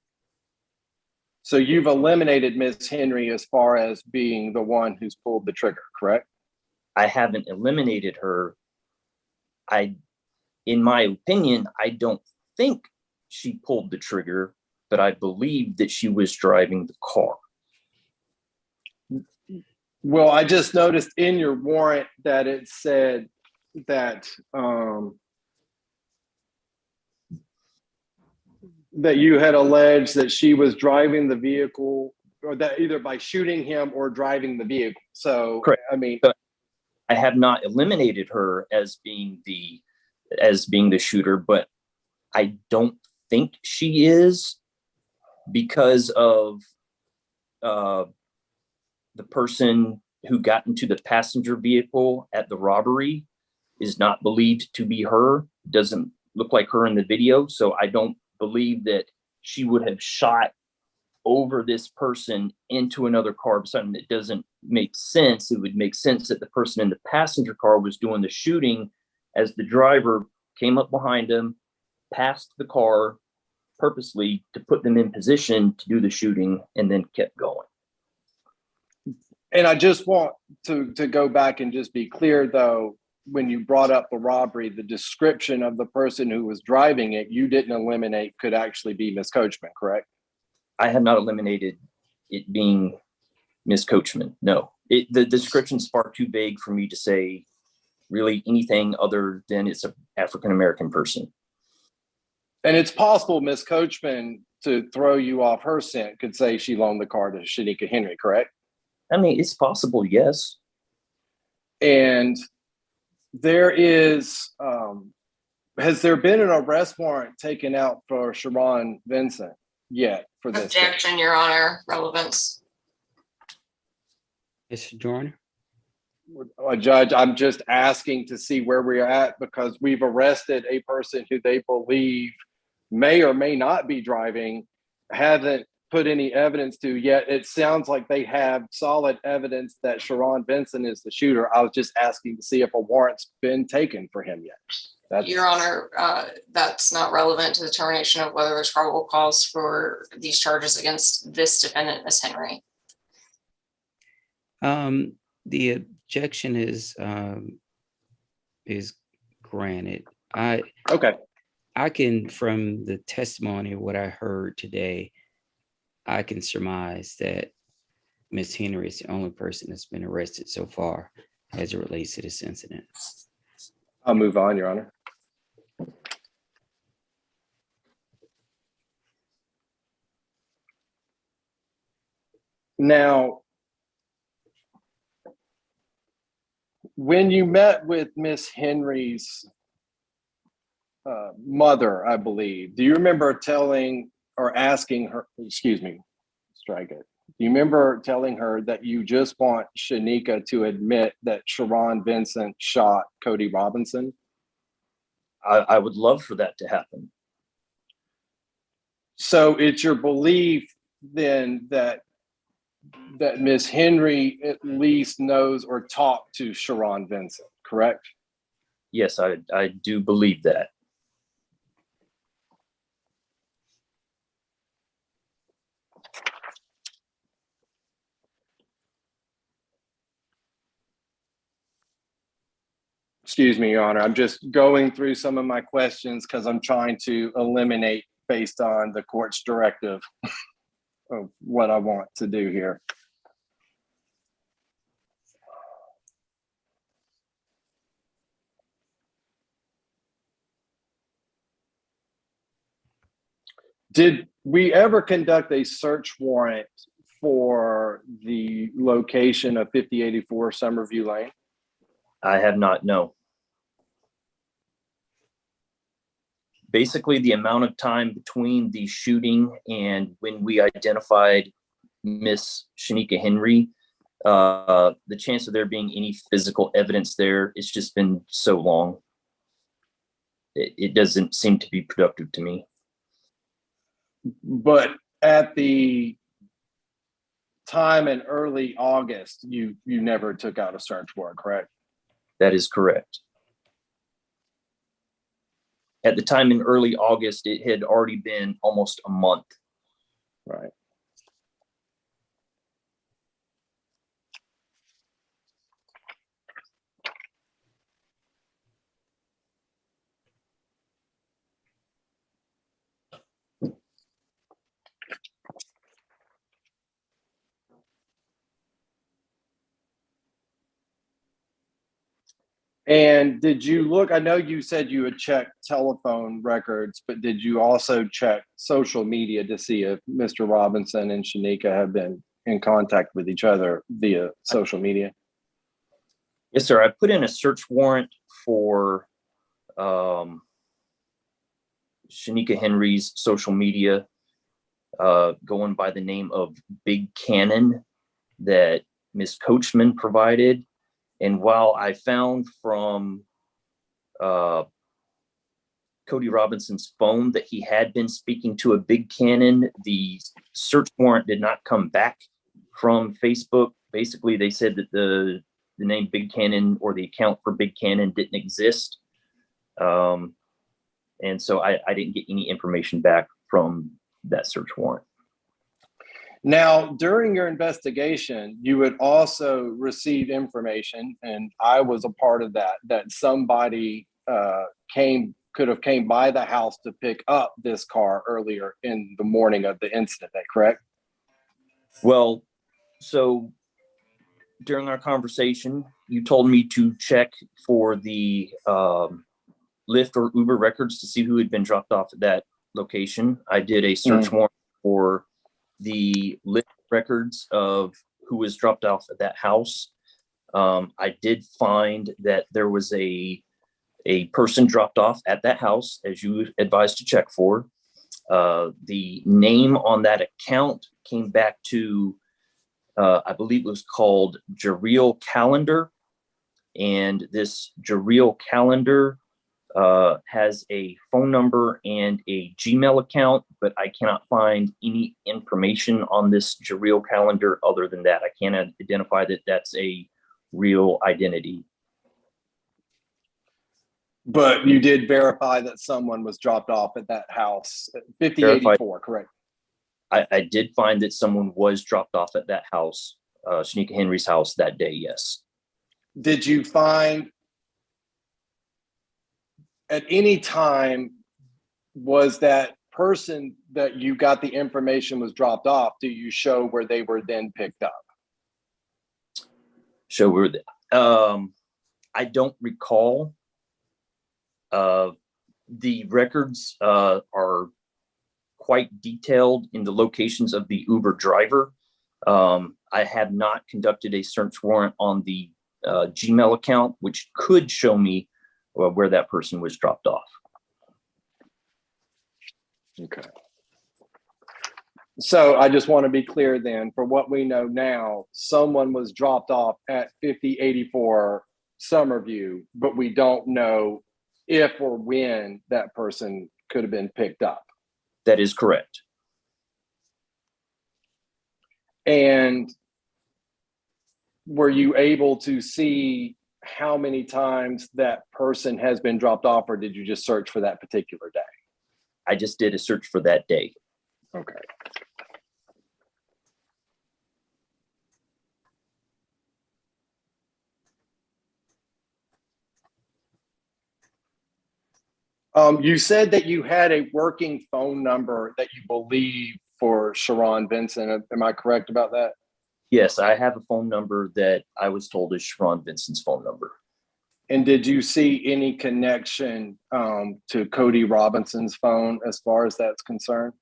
So you've eliminated Miss Henry as far as being the one who's pulled the trigger, correct? I haven't eliminated her. In my opinion, I don't think she pulled the trigger, but I believe that she was driving the car. Well, I just noticed in your warrant that it said that that you had alleged that she was driving the vehicle, or that either by shooting him or driving the vehicle. So, correct. I mean, I have not eliminated her as being the shooter, but I don't think she is, because of the person who got into the passenger vehicle at the robbery is not believed to be her. Doesn't look like her in the video. So I don't believe that she would have shot over this person into another car. Something that doesn't make sense. It would make sense that the person in the passenger car was doing the shooting as the driver came up behind him, passed the car purposely to put them in position to do the shooting, and then kept going. and I just want to go back and just be clear, though, when you brought up the robbery, the description of the person who was driving it, you didn't eliminate could actually be Miss Coachman, correct? I have not eliminated it being Miss Coachman. No, the description's far too vague for me to say really anything other than it's an African-American person. And it's possible Miss Coachman, to throw you off her scent, could say she loaned the car to Shanika Henry, correct? I mean, it's possible, yes. And there is, has there been an arrest warrant taken out for Sharon Vincent yet for this? Objection, Your Honor. Relevance. Mr. Joyner? Judge, I'm just asking to see where we're at because we've arrested a person who they believe may or may not be driving, haven't put any evidence to yet. It sounds like they have solid evidence that Sharon Benson is the shooter. I was just asking to see if a warrant's been taken for him yet. Your Honor, that's not relevant to the determination of whether there's probable cause for these charges against this defendant, Ms. Henry. The objection is granted. Okay. I can, from the testimony of what I heard today, I can surmise that Ms. Henry is the only person that's been arrested so far as it relates to this incident. I'll move on, Your Honor. Now, when you met with Miss Henry's mother, I believe, do you remember telling or asking her, excuse me, strike it. Do you remember telling her that you just want Shanika to admit that Sharon Vincent shot Cody Robinson? I would love for that to happen. So it's your belief then that Miss Henry at least knows or talked to Sharon Vincent, correct? Yes, I do believe that. Excuse me, Your Honor. I'm just going through some of my questions because I'm trying to eliminate based on the court's directive of what I want to do here. Did we ever conduct a search warrant for the location of 5084 Somerview Lane? I have not, no. Basically, the amount of time between the shooting and when we identified Miss Shanika Henry, the chance of there being any physical evidence there, it's just been so long. It doesn't seem to be productive to me. But at the time in early August, you never took out a search warrant, correct? That is correct. At the time in early August, it had already been almost a month. Right. And did you look, I know you said you had checked telephone records, but did you also check social media to see if Mr. Robinson and Shanika have been in contact with each other via social media? Yes, sir. I put in a search warrant for Shanika Henry's social media, going by the name of Big Cannon that Ms. Coachman provided. And while I found from Cody Robinson's phone that he had been speaking to a Big Cannon, the search warrant did not come back from Facebook. Basically, they said that the name Big Cannon or the account for Big Cannon didn't exist. And so I didn't get any information back from that search warrant. Now, during your investigation, you would also receive information, and I was a part of that somebody could have came by the house to pick up this car earlier in the morning of the incident, correct? Well, so during our conversation, you told me to check for the Lyft or Uber records to see who had been dropped off at that location. I did a search warrant for the Lyft records of who was dropped off at that house. I did find that there was a person dropped off at that house, as you advised to check for. The name on that account came back to, I believe it was called Jareel Calendar. And this Jareel calendar has a phone number and a Gmail account, but I cannot find any information on this Jareel calendar other than that. I can't identify that that's a real identity. But you did verify that someone was dropped off at that house, 5084, correct? I did find that someone was dropped off at that house, Shanika Henry's house, that day, yes. Did you find at any time, was that person that you got the information was dropped off, do you show where they were then picked up? So I don't recall. The records are quite detailed in the locations of the Uber driver. I have not conducted a search warrant on the Gmail account, which could show me where that person was dropped off. Okay. So I just want to be clear then, for what we know now, someone was dropped off at 5084 Somerview, but we don't know if or when that person could have been picked up. That is correct. And were you able to see how many times that person has been dropped off, or did you just search for that particular day? I just did a search for that day. Okay. You said that you had a working phone number that you believe for Sharon Vincent. Am I correct about that? Yes, I have a phone number that I was told is Sharon Vincent's phone number. And did you see any connection to Cody Robinson's phone as far as that's concerned?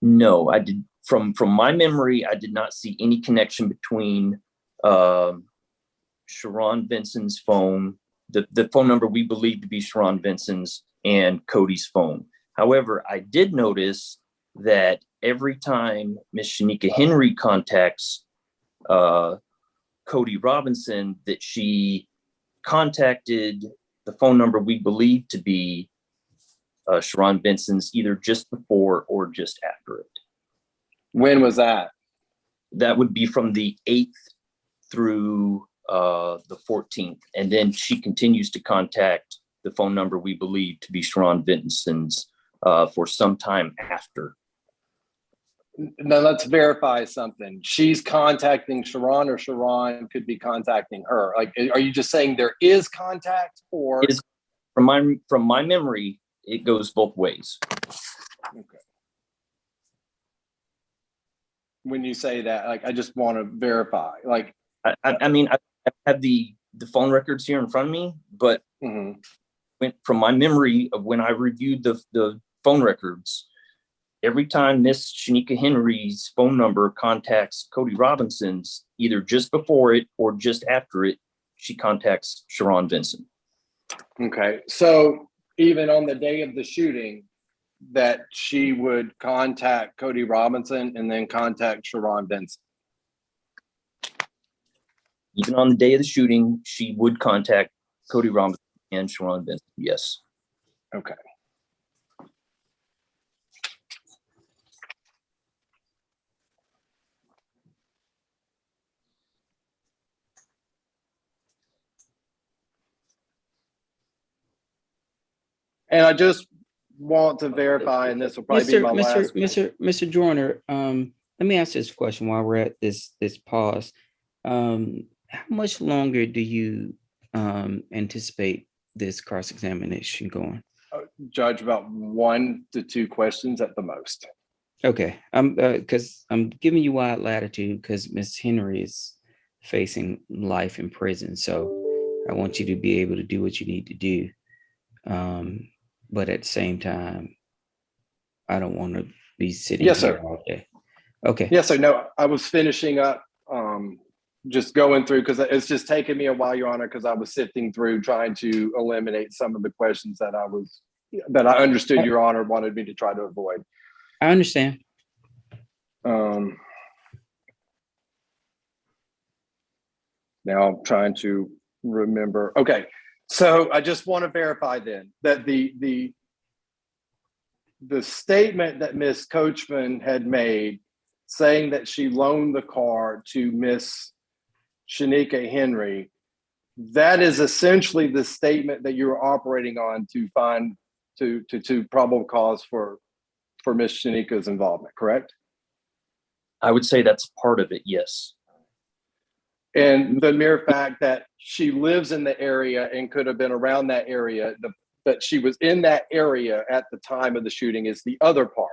No, I did. From my memory, I did not see any connection between Sharon Vincent's phone, the phone number we believe to be Sharon Vincent's, and Cody's phone. However, I did notice that every time Miss Shanika Henry contacts Cody Robinson, that she contacted the phone number we believe to be Sharon Vincent's, either just before or just after it. When was that? That would be from the 8th through the 14th. And then she continues to contact the phone number we believe to be Sharon Vincent's for some time after. Now let's verify something. She's contacting Sharon, or Sharon could be contacting her. Like, are you just saying there is contact, or from my memory, it goes both ways. Okay. When you say that, like, I just want to verify. Like, I mean, I have the phone records here in front of me, but from my memory of when I reviewed the phone records, every time Miss Shanika Henry's phone number contacts Cody Robinson's, either just before it or just after it, she contacts Sharon Vincent. Okay. So even on the day of the shooting, that she would contact Cody Robinson and then contact Sharon Vincent. Even on the day of the shooting, she would contact Cody Robinson and Sharon Vincent. Yes. Okay. And I just want to verify, and this will probably be my last. Mr. Joyner, let me ask this question while we're at this pause. How much longer do you anticipate this cross-examination going? Judge, about 1 to 2 questions at the most. Okay, because I'm giving you wide latitude because Miss Henry is facing life in prison, so I want you to be able to do what you need to do. But at the same time, I don't want to be sitting here all day. Okay. Yes, sir. No, I was finishing up, just going through, because it's just taken me a while, Your Honor, because I was sifting through trying to eliminate some of the questions that I understood Your Honor wanted me to try to avoid. I understand. Now I'm trying to remember. Okay. So I just want to verify then that the statement that Miss Coachman had made saying that she loaned the car to Miss Shanika Henry, that is essentially the statement that you're operating on to find to probable cause for Miss Shanika's involvement, correct? I would say that's part of it, yes. And the mere fact that she lives in the area and could have been around that area, that she was in that area at the time of the shooting is the other part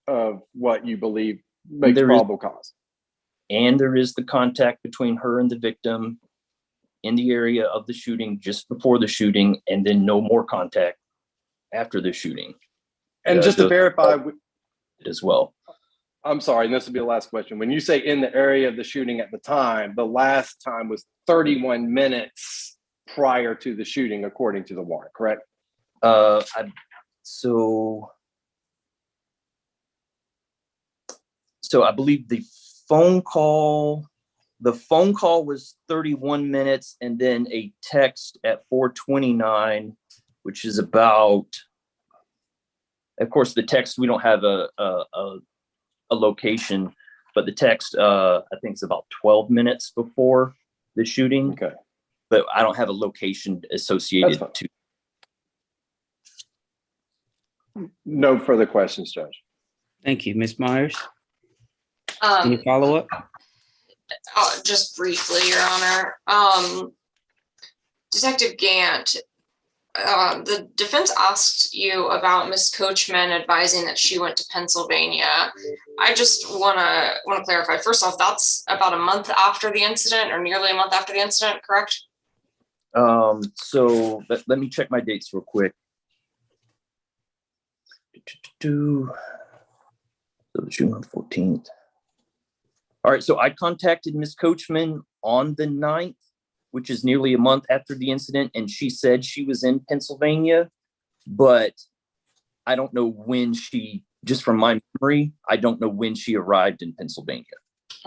of what you believe makes probable cause. And there is the contact between her and the victim in the area of the shooting just before the shooting, and then no more contact after the shooting. And just to verify as well. I'm sorry, and this will be the last question. When you say in the area of the shooting at the time, the last time was 31 minutes prior to the shooting, according to the warrant, correct? So I believe the phone call was 31 minutes, and then a text at 4:29, which is about, of course, the text, we don't have a location, but the text, I think it's about 12 minutes before the shooting. Okay. But I don't have a location associated to. No further questions, Judge. Thank you. Ms. Myers? Any follow-up? Just briefly, Your Honor. Detective Gant, the defense asked you about Ms. Coachman advising that she went to Pennsylvania. I just want to clarify. First off, that's about a month after the incident, or nearly a month after the incident, correct? So let me check my dates real quick. So the shooting on the 14th. All right, so I contacted Ms. Coachman on the 9th, which is nearly a month after the incident, and she said she was in Pennsylvania, but I don't know when just from my memory, I don't know when she arrived in Pennsylvania.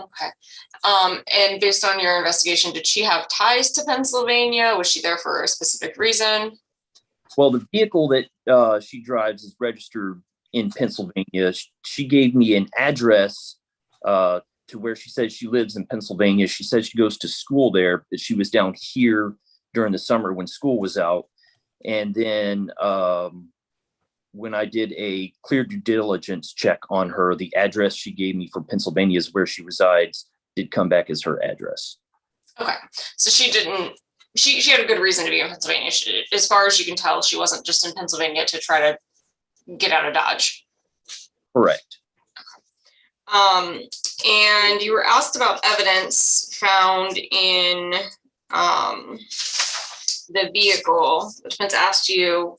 Okay. And based on your investigation, did she have ties to Pennsylvania? Was she there for a specific reason? Well, the vehicle that she drives is registered in Pennsylvania. She gave me an address to where she says she lives in Pennsylvania. She says she goes to school there, that she was down here during the summer when school was out. And then when I did a clear due diligence check on her, the address she gave me for Pennsylvania is where she resides, did come back as her address. Okay. So she had a good reason to be in Pennsylvania. As far as you can tell, she wasn't just in Pennsylvania to try to get out of Dodge. Correct. And you were asked about evidence found in the vehicle. The defense asked you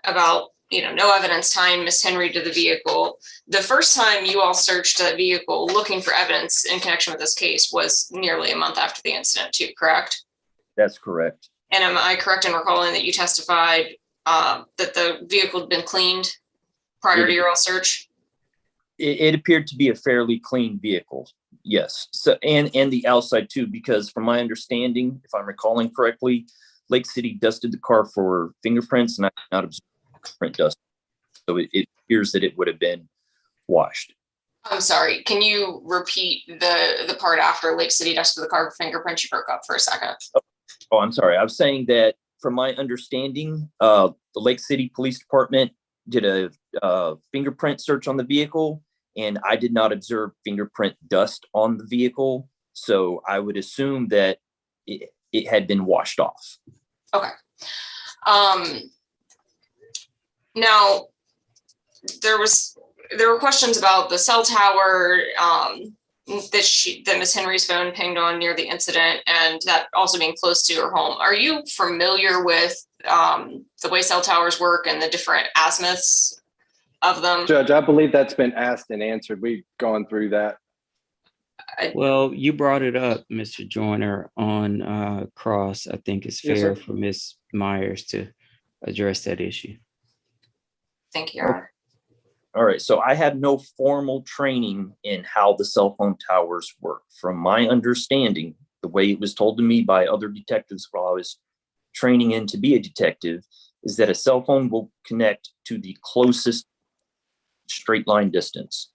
about, no evidence tying Miss Henry to the vehicle. The first time you all searched that vehicle looking for evidence in connection with this case was nearly a month after the incident too, correct? That's correct. And am I correct in recalling that you testified that the vehicle had been cleaned prior to your all search? It appeared to be a fairly clean vehicle. Yes. So, and the outside too, because from my understanding, if I'm recalling correctly, Lake City dusted the car for fingerprints, and I did not observe fingerprint dust. So it appears that it would have been washed. I'm sorry. Can you repeat the part after Lake City dusted the car for fingerprints? You broke up for a second. Oh, I'm sorry. I was saying that from my understanding, the Lake City Police Department did a fingerprint search on the vehicle, and I did not observe fingerprint dust on the vehicle. So I would assume that it had been washed off. Okay. Now, there were questions about the cell tower that Miss Henry's phone pinged on near the incident, and that also being close to her home. Are you familiar with the way cell towers work and the different azimuths of them? Judge, I believe that's been asked and answered. We've gone through that. Well, you brought it up, Mr. Joyner, on cross. I think it's fair for Ms. Myers to address that issue. Thank you, Your Honor. All right. So I have no formal training in how the cell phone towers work. From my understanding, the way it was told to me by other detectives while I was training in to be a detective, is that a cell phone will connect to the closest straight line distance.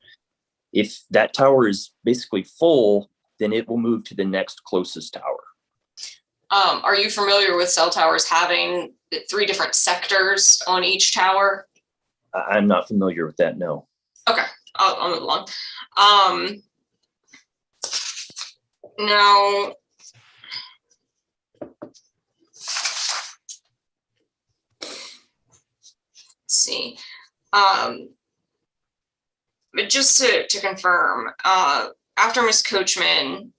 If that tower is basically full, then it will move to the next closest tower. Are you familiar with cell towers having 3 different sectors on each tower? I'm not familiar with that, no. Okay, I'll move along. Now, let's see. But just to confirm, after Miss Coachman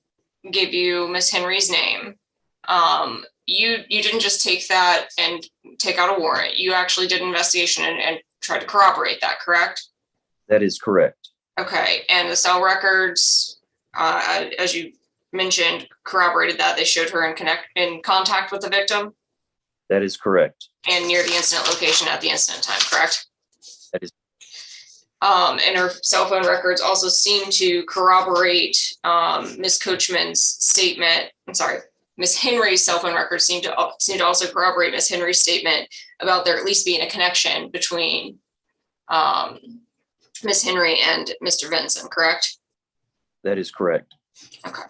gave you Miss Henry's name, you didn't just take that and take out a warrant. You actually did an investigation and tried to corroborate that, correct? That is correct. Okay, and the cell records, as you mentioned, corroborated that. They showed her in contact with the victim. That is correct. And near the incident location at the incident time, correct? That is. And her cell phone records also seem to corroborate Miss Coachman's statement. I'm sorry, Miss Henry's cell phone records seem to also corroborate Miss Henry's statement about there at least being a connection between Miss Henry and Mr. Vinson, correct? That is correct. Okay.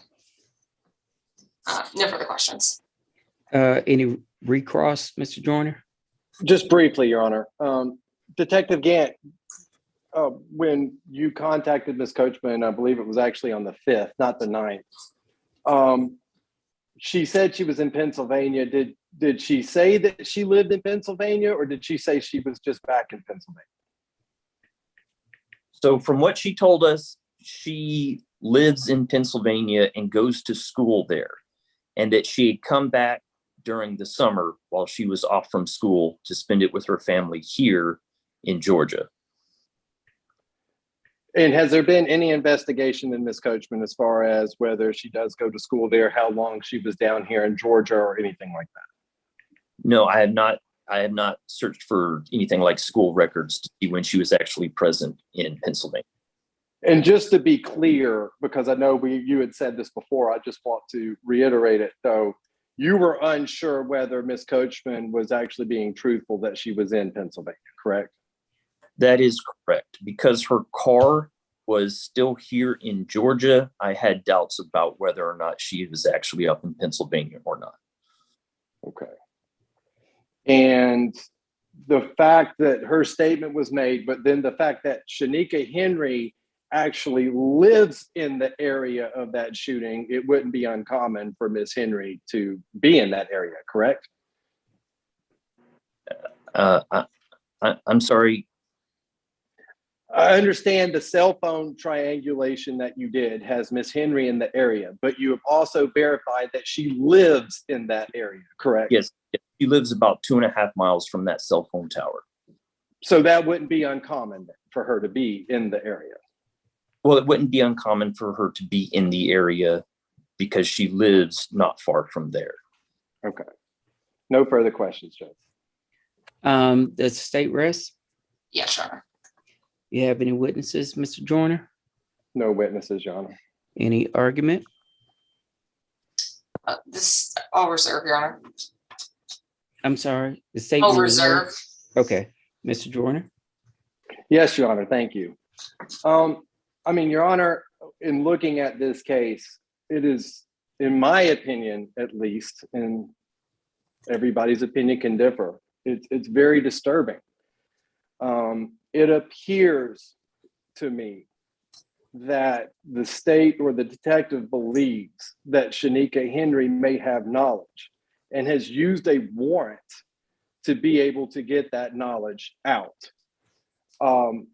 No further questions. Any recross, Mr. Joyner? Just briefly, Your Honor. Detective Gant, when you contacted Ms. Coachman, I believe it was actually on the 5th, not the 9th. She said she was in Pennsylvania. Did she say that she lived in Pennsylvania, or did she say she was just back in Pennsylvania? So from what she told us, she lives in Pennsylvania and goes to school there, and that she had come back during the summer while she was off from school to spend it with her family here in Georgia. And has there been any investigation in Ms. Coachman as far as whether she does go to school there, how long she was down here in Georgia, or anything like that? No, I have not searched for anything like school records to see when she was actually present in Pennsylvania. And just to be clear, because I know you had said this before, I just want to reiterate it though. You were unsure whether Ms. Coachman was actually being truthful that she was in Pennsylvania, correct? That is correct. Because her car was still here in Georgia, I had doubts about whether or not she was actually up in Pennsylvania or not. Okay. And the fact that her statement was made, but then the fact that Shanika Henry actually lives in the area of that shooting, it wouldn't be uncommon for Ms. Henry to be in that area, correct? I'm sorry. I understand the cell phone triangulation that you did has Miss Henry in the area, but you have also verified that she lives in that area, correct? Yes, she lives about 2.5 miles from that cell phone tower. So that wouldn't be uncommon for her to be in the area. Well, it wouldn't be uncommon for her to be in the area because she lives not far from there. Okay. No further questions, Judge. The state rest? Yeah, sure. You have any witnesses, Mr. Joyner? No witnesses, Your Honor. Any argument? This I'll reserve, Your Honor. I'm sorry, the state I'll will reserve. Okay, Mr. Joyner? Yes, Your Honor. Thank you. I mean, Your Honor, in looking at this case, it is, in my opinion, at least, and everybody's opinion can differ, it's very disturbing. It appears to me that the state or the detective believes that Shanika Henry may have knowledge and has used a warrant to be able to get that knowledge out. The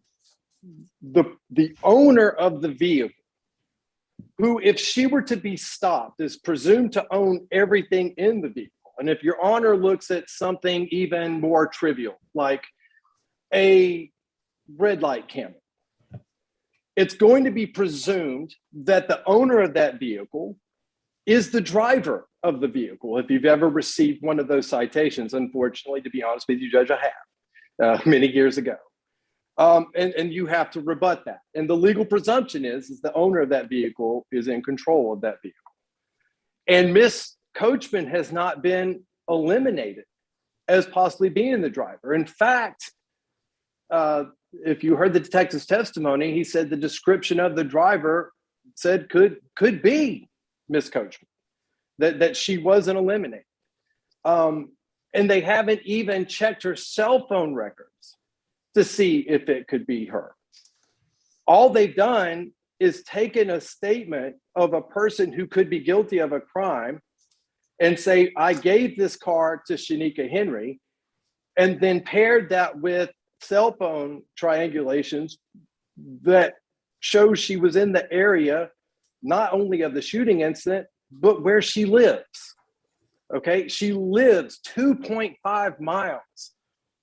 owner of the vehicle, who, if she were to be stopped, is presumed to own everything in the vehicle. And if Your Honor looks at something even more trivial, like a red light camera, it's going to be presumed that the owner of that vehicle is the driver of the vehicle. If you've ever received one of those citations, unfortunately, to be honest with you, Judge, I have many years ago. And you have to rebut that. And the legal presumption is the owner of that vehicle is in control of that vehicle. And Miss Coachman has not been eliminated as possibly being the driver. In fact, if you heard the detective's testimony, he said the description of the driver said could be Miss Coachman, that she wasn't eliminated. And they haven't even checked her cell phone records to see if it could be her. All they've done is taken a statement of a person who could be guilty of a crime and say, I gave this car to Shanika Henry, and then paired that with cell phone triangulations that shows she was in the area, not only of the shooting incident, but where she lives. Okay, she lives 2.5 miles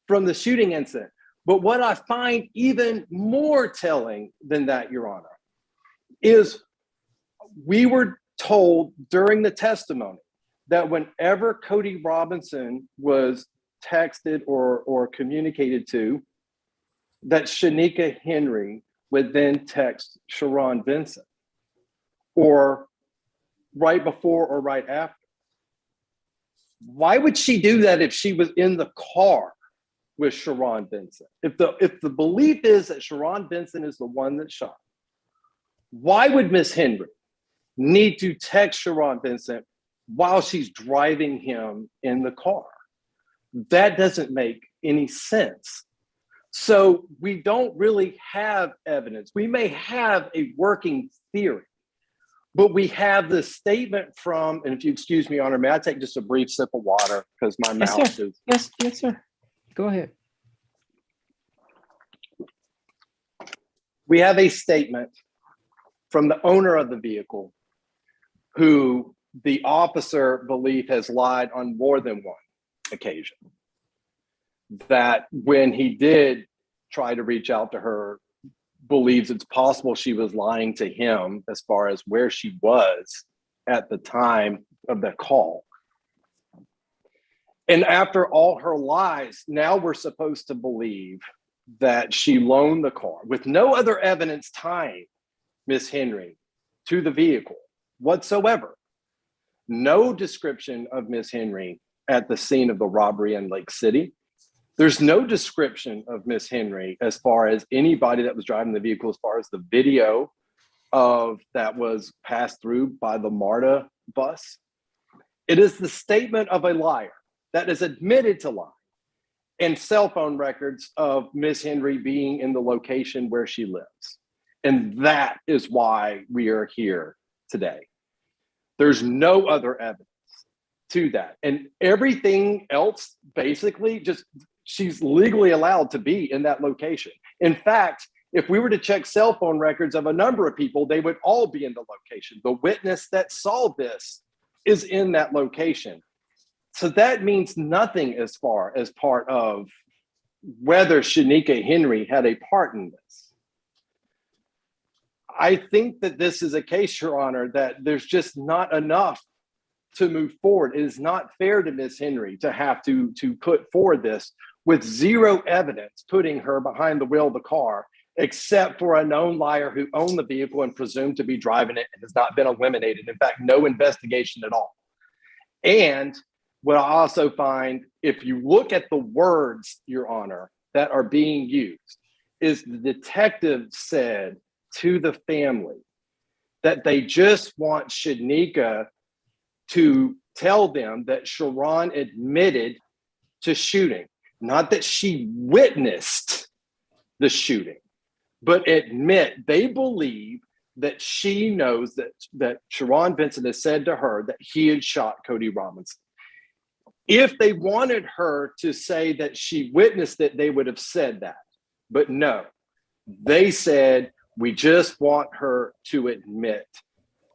from the shooting incident. But what I find even more telling than that, Your Honor, is we were told during the testimony that whenever Cody Robinson was texted or communicated to, that Shanika Henry would then text Sharon Vincent, or right before or right after. Why would she do that if she was in the car with Sharon Vincent? If the belief is that Sharon Vincent is the one that shot, why would Miss Henry need to text Sharon Vincent while she's driving him in the car? That doesn't make any sense. So we don't really have evidence. We may have a working theory, but we have the statement from, and if you excuse me, Your Honor, may I take just a brief sip of water because my mouth is. Yes, sir. Go ahead. We have a statement from the owner of the vehicle who the officer believe has lied on more than one occasion, that when he did try to reach out to her, believes it's possible she was lying to him as far as where she was at the time of the call. And after all her lies, now we're supposed to believe that she loaned the car with no other evidence tying Miss Henry to the vehicle whatsoever. No description of Miss Henry at the scene of the robbery in Lake City. There's no description of Miss Henry as far as anybody that was driving the vehicle, as far as the video of that was passed through by the MARTA bus. It is the statement of a liar that is admitted to lie, and cell phone records of Miss Henry being in the location where she lives. And that is why we are here today. There's no other evidence to that. And everything else, basically, just she's legally allowed to be in that location. In fact, if we were to check cell phone records of a number of people, they would all be in the location. The witness that saw this is in that location. So that means nothing as far as part of whether Shanika Henry had a part in this. I think that this is a case, Your Honor, that there's just not enough to move forward. It is not fair to Miss Henry to have to put forward this with zero evidence putting her behind the wheel of the car, except for a known liar who owned the vehicle and presumed to be driving it and has not been eliminated. In fact, no investigation at all. And what I also find, if you look at the words, Your Honor, that are being used, is the detective said to the family that they just want Shanika to tell them that Sharon admitted to shooting, not that she witnessed the shooting, but admit they believe that she knows that Sharon Vincent has said to her that he had shot Cody Robinson. If they wanted her to say that she witnessed it, they would have said that. But no, they said, we just want her to admit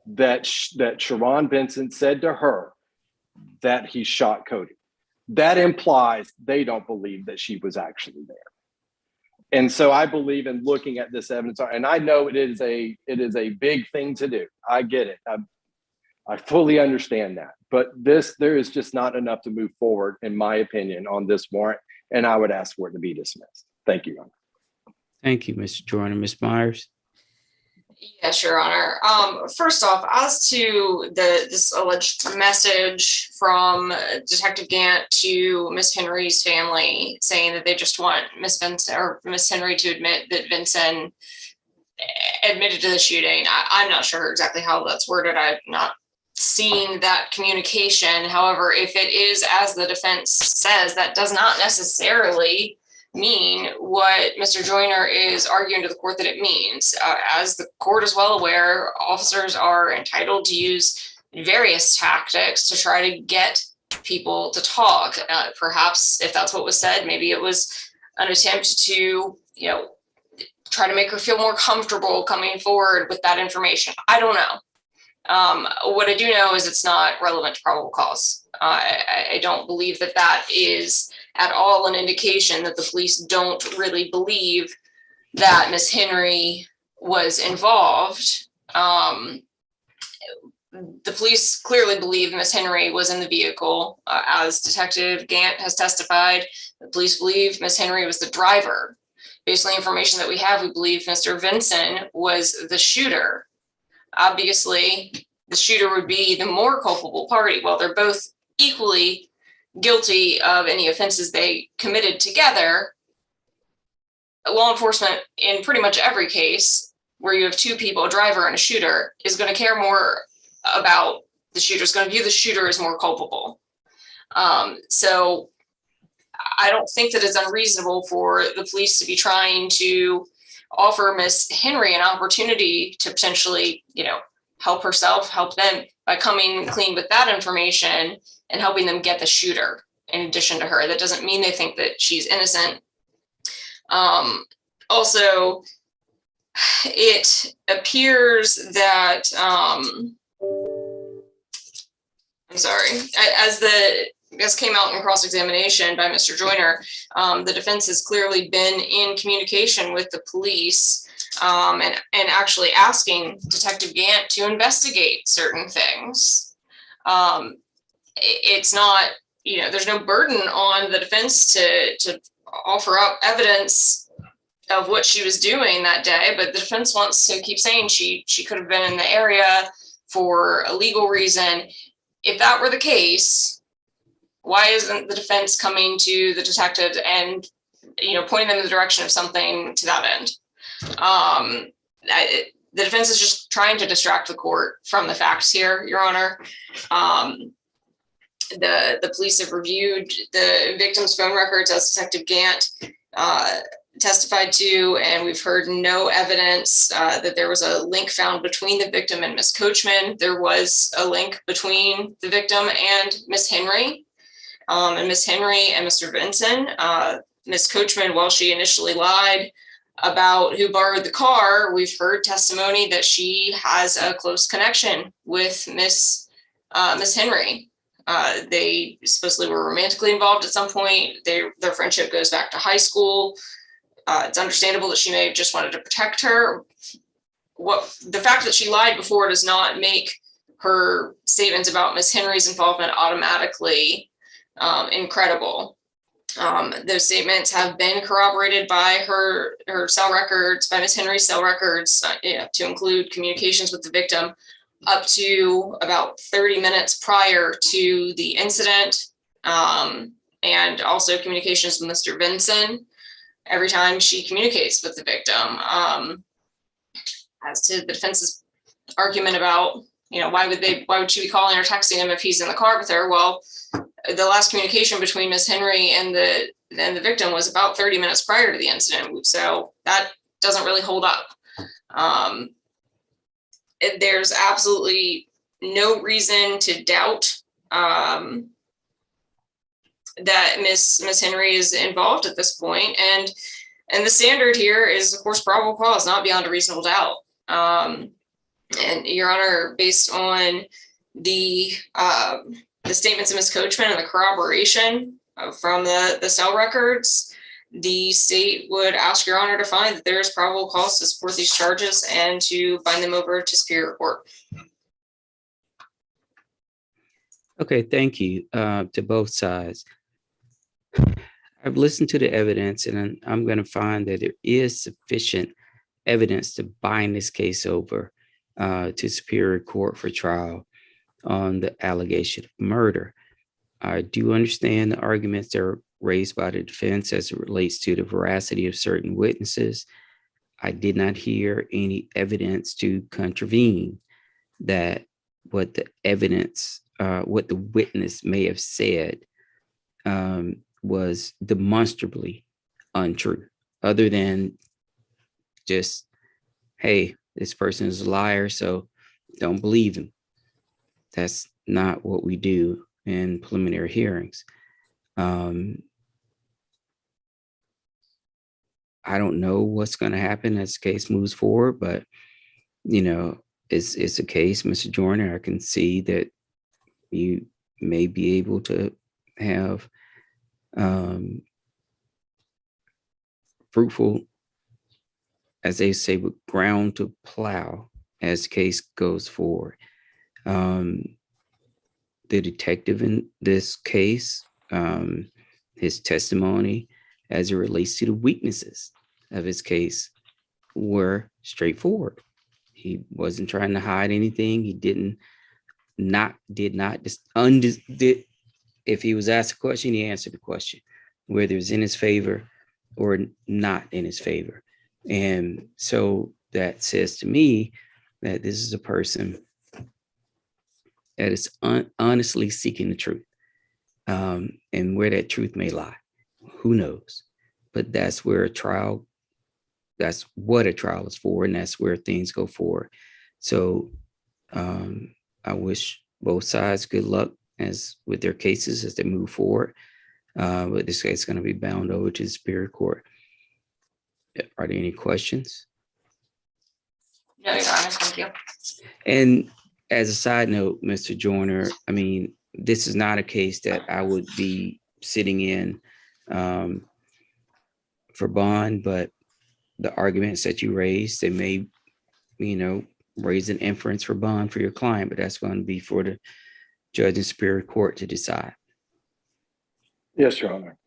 that Sharon Vincent said to her that he shot Cody. That implies they don't believe that she was actually there. And so I believe in looking at this evidence, and I know it is a big thing to do. I get it. I fully understand that. But there is just not enough to move forward, in my opinion, on this warrant, and I would ask for it to be dismissed. Thank you, Your Honor. Thank you, Mr. Jordan. Ms. Myers? Yes, Your Honor. First off, as to this alleged message from Detective Gant to Miss Henry's family saying that they just want Miss Vincent or Miss Henry to admit that Vincent admitted to the shooting. I'm not sure exactly how that's worded. I've not seen that communication. However, if it is as the defense says, that does not necessarily mean what Mr. Joyner is arguing to the court that it means. As the court is well aware, officers are entitled to use various tactics to try to get people to talk. Perhaps if that's what was said, maybe it was an attempt to, try to make her feel more comfortable coming forward with that information. I don't know. What I do know is it's not relevant to probable cause. I don't believe that is at all an indication that the police don't really believe that Miss Henry was involved. The police clearly believe Miss Henry was in the vehicle. As Detective Gant has testified, the police believe Miss Henry was the driver. Based on the information that we have, we believe Mr. Vincent was the shooter. Obviously, the shooter would be the more culpable party. While they're both equally guilty of any offenses they committed together, law enforcement in pretty much every case where you have two people, a driver and a shooter, is going to care more about the shooter, is going to view the shooter as more culpable. So I don't think that it's unreasonable for the police to be trying to offer Miss Henry an opportunity to potentially, help herself, help them by coming clean with that information and helping them get the shooter in addition to her. That doesn't mean they think that she's innocent. Also, it appears that, as came out in cross-examination by Mr. Joyner, the defense has clearly been in communication with the police and actually asking Detective Gant to investigate certain things. It's not, there's no burden on the defense to offer up evidence of what she was doing that day, but the defense wants to keep saying she could have been in the area for a legal reason. If that were the case, why isn't the defense coming to the detectives and, pointing them in the direction of something to that end? The defense is just trying to distract the court from the facts here, Your Honor. The police have reviewed the victim's phone records, as Detective Gant testified to, and we've heard no evidence that there was a link found between the victim and Miss Coachman. There was a link between the victim and Miss Henry, and Miss Henry and Mr. Vincent. Miss Coachman, while she initially lied about who borrowed the car, we've heard testimony that she has a close connection with Miss Henry. They supposedly were romantically involved at some point. Their friendship goes back to high school. It's understandable that she may have just wanted to protect her. The fact that she lied before does not make her statements about Miss Henry's involvement automatically incredible. Those statements have been corroborated by her cell records, by Miss Henry's cell records, to include communications with the victim up to about 30 minutes prior to the incident, and also communications with Mr. Vincent every time she communicates with the victim. As to the defense's argument about, why would she be calling or texting him if he's in the car with her? Well, the last communication between Miss Henry and the victim was about 30 minutes prior to the incident. So that doesn't really hold up. There's absolutely no reason to doubt that Miss Henry is involved at this point. And the standard here is, of course, probable cause, not beyond a reasonable doubt. And Your Honor, based on the statements of Ms. Coachman and the corroboration from the cell records, the state would ask Your Honor to find that there is probable cause to support these charges and to bind them over to Superior Court. Okay, thank you to both sides. I've listened to the evidence, and I'm going to find that there is sufficient evidence to bind this case over to Superior Court for trial on the allegation of murder. I do understand the arguments that are raised by the defense as it relates to the veracity of certain witnesses. I did not hear any evidence to contravene that what the evidence, what the witness may have said was demonstrably untrue, other than just, hey, this person is a liar, so don't believe him. That's not what we do in preliminary hearings. I don't know what's going to happen as the case moves forward, but it's a case, Mr. Joyner. I can see that you may be able to have fruitful, as they say, with ground to plow as the case goes forward. The detective in this case, his testimony as it relates to the weaknesses of his case were straightforward. He wasn't trying to hide anything. He did not if he was asked a question, he answered the question, whether it's in his favor or not in his favor. And so that says to me that this is a person that is honestly seeking the truth. And where that truth may lie, who knows? But that's what a trial is for, and that's where things go forward. So I wish both sides good luck as with their cases as they move forward. But this case is going to be bound over to the Superior Court. Are there any questions? No, Your Honor, thank you. And as a side note, Mr. Joyner, I mean, this is not a case that I would be sitting in for bond, but the arguments that you raised, they may, raise an inference for bond for your client, but that's going to be for the judge in Superior Court to decide. Yes, Your Honor.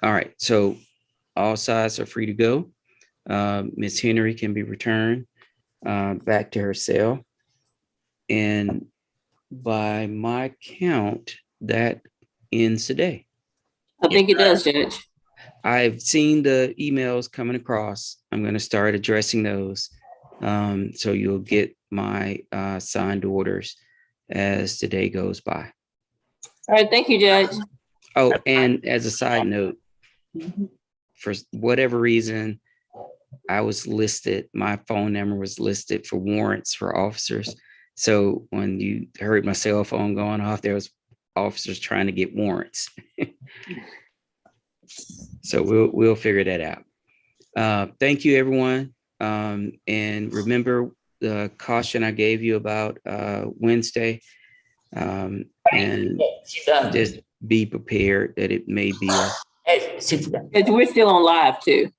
All right, so all sides are free to go. Ms. Henry can be returned back to her cell. And by my count, that ends the day. I think it does, Judge. I've seen the emails coming across. I'm going to start addressing those. So you'll get my signed orders as the day goes by. All right, thank you, Judge. Oh, and as a side note, for whatever reason, my phone number was listed for warrants for officers. So when you heard my cell phone going off, there was officers trying to get warrants. So we'll figure that out. Thank you, everyone. And remember the caution I gave you about Wednesday. And just be prepared that it may be We're still on live too.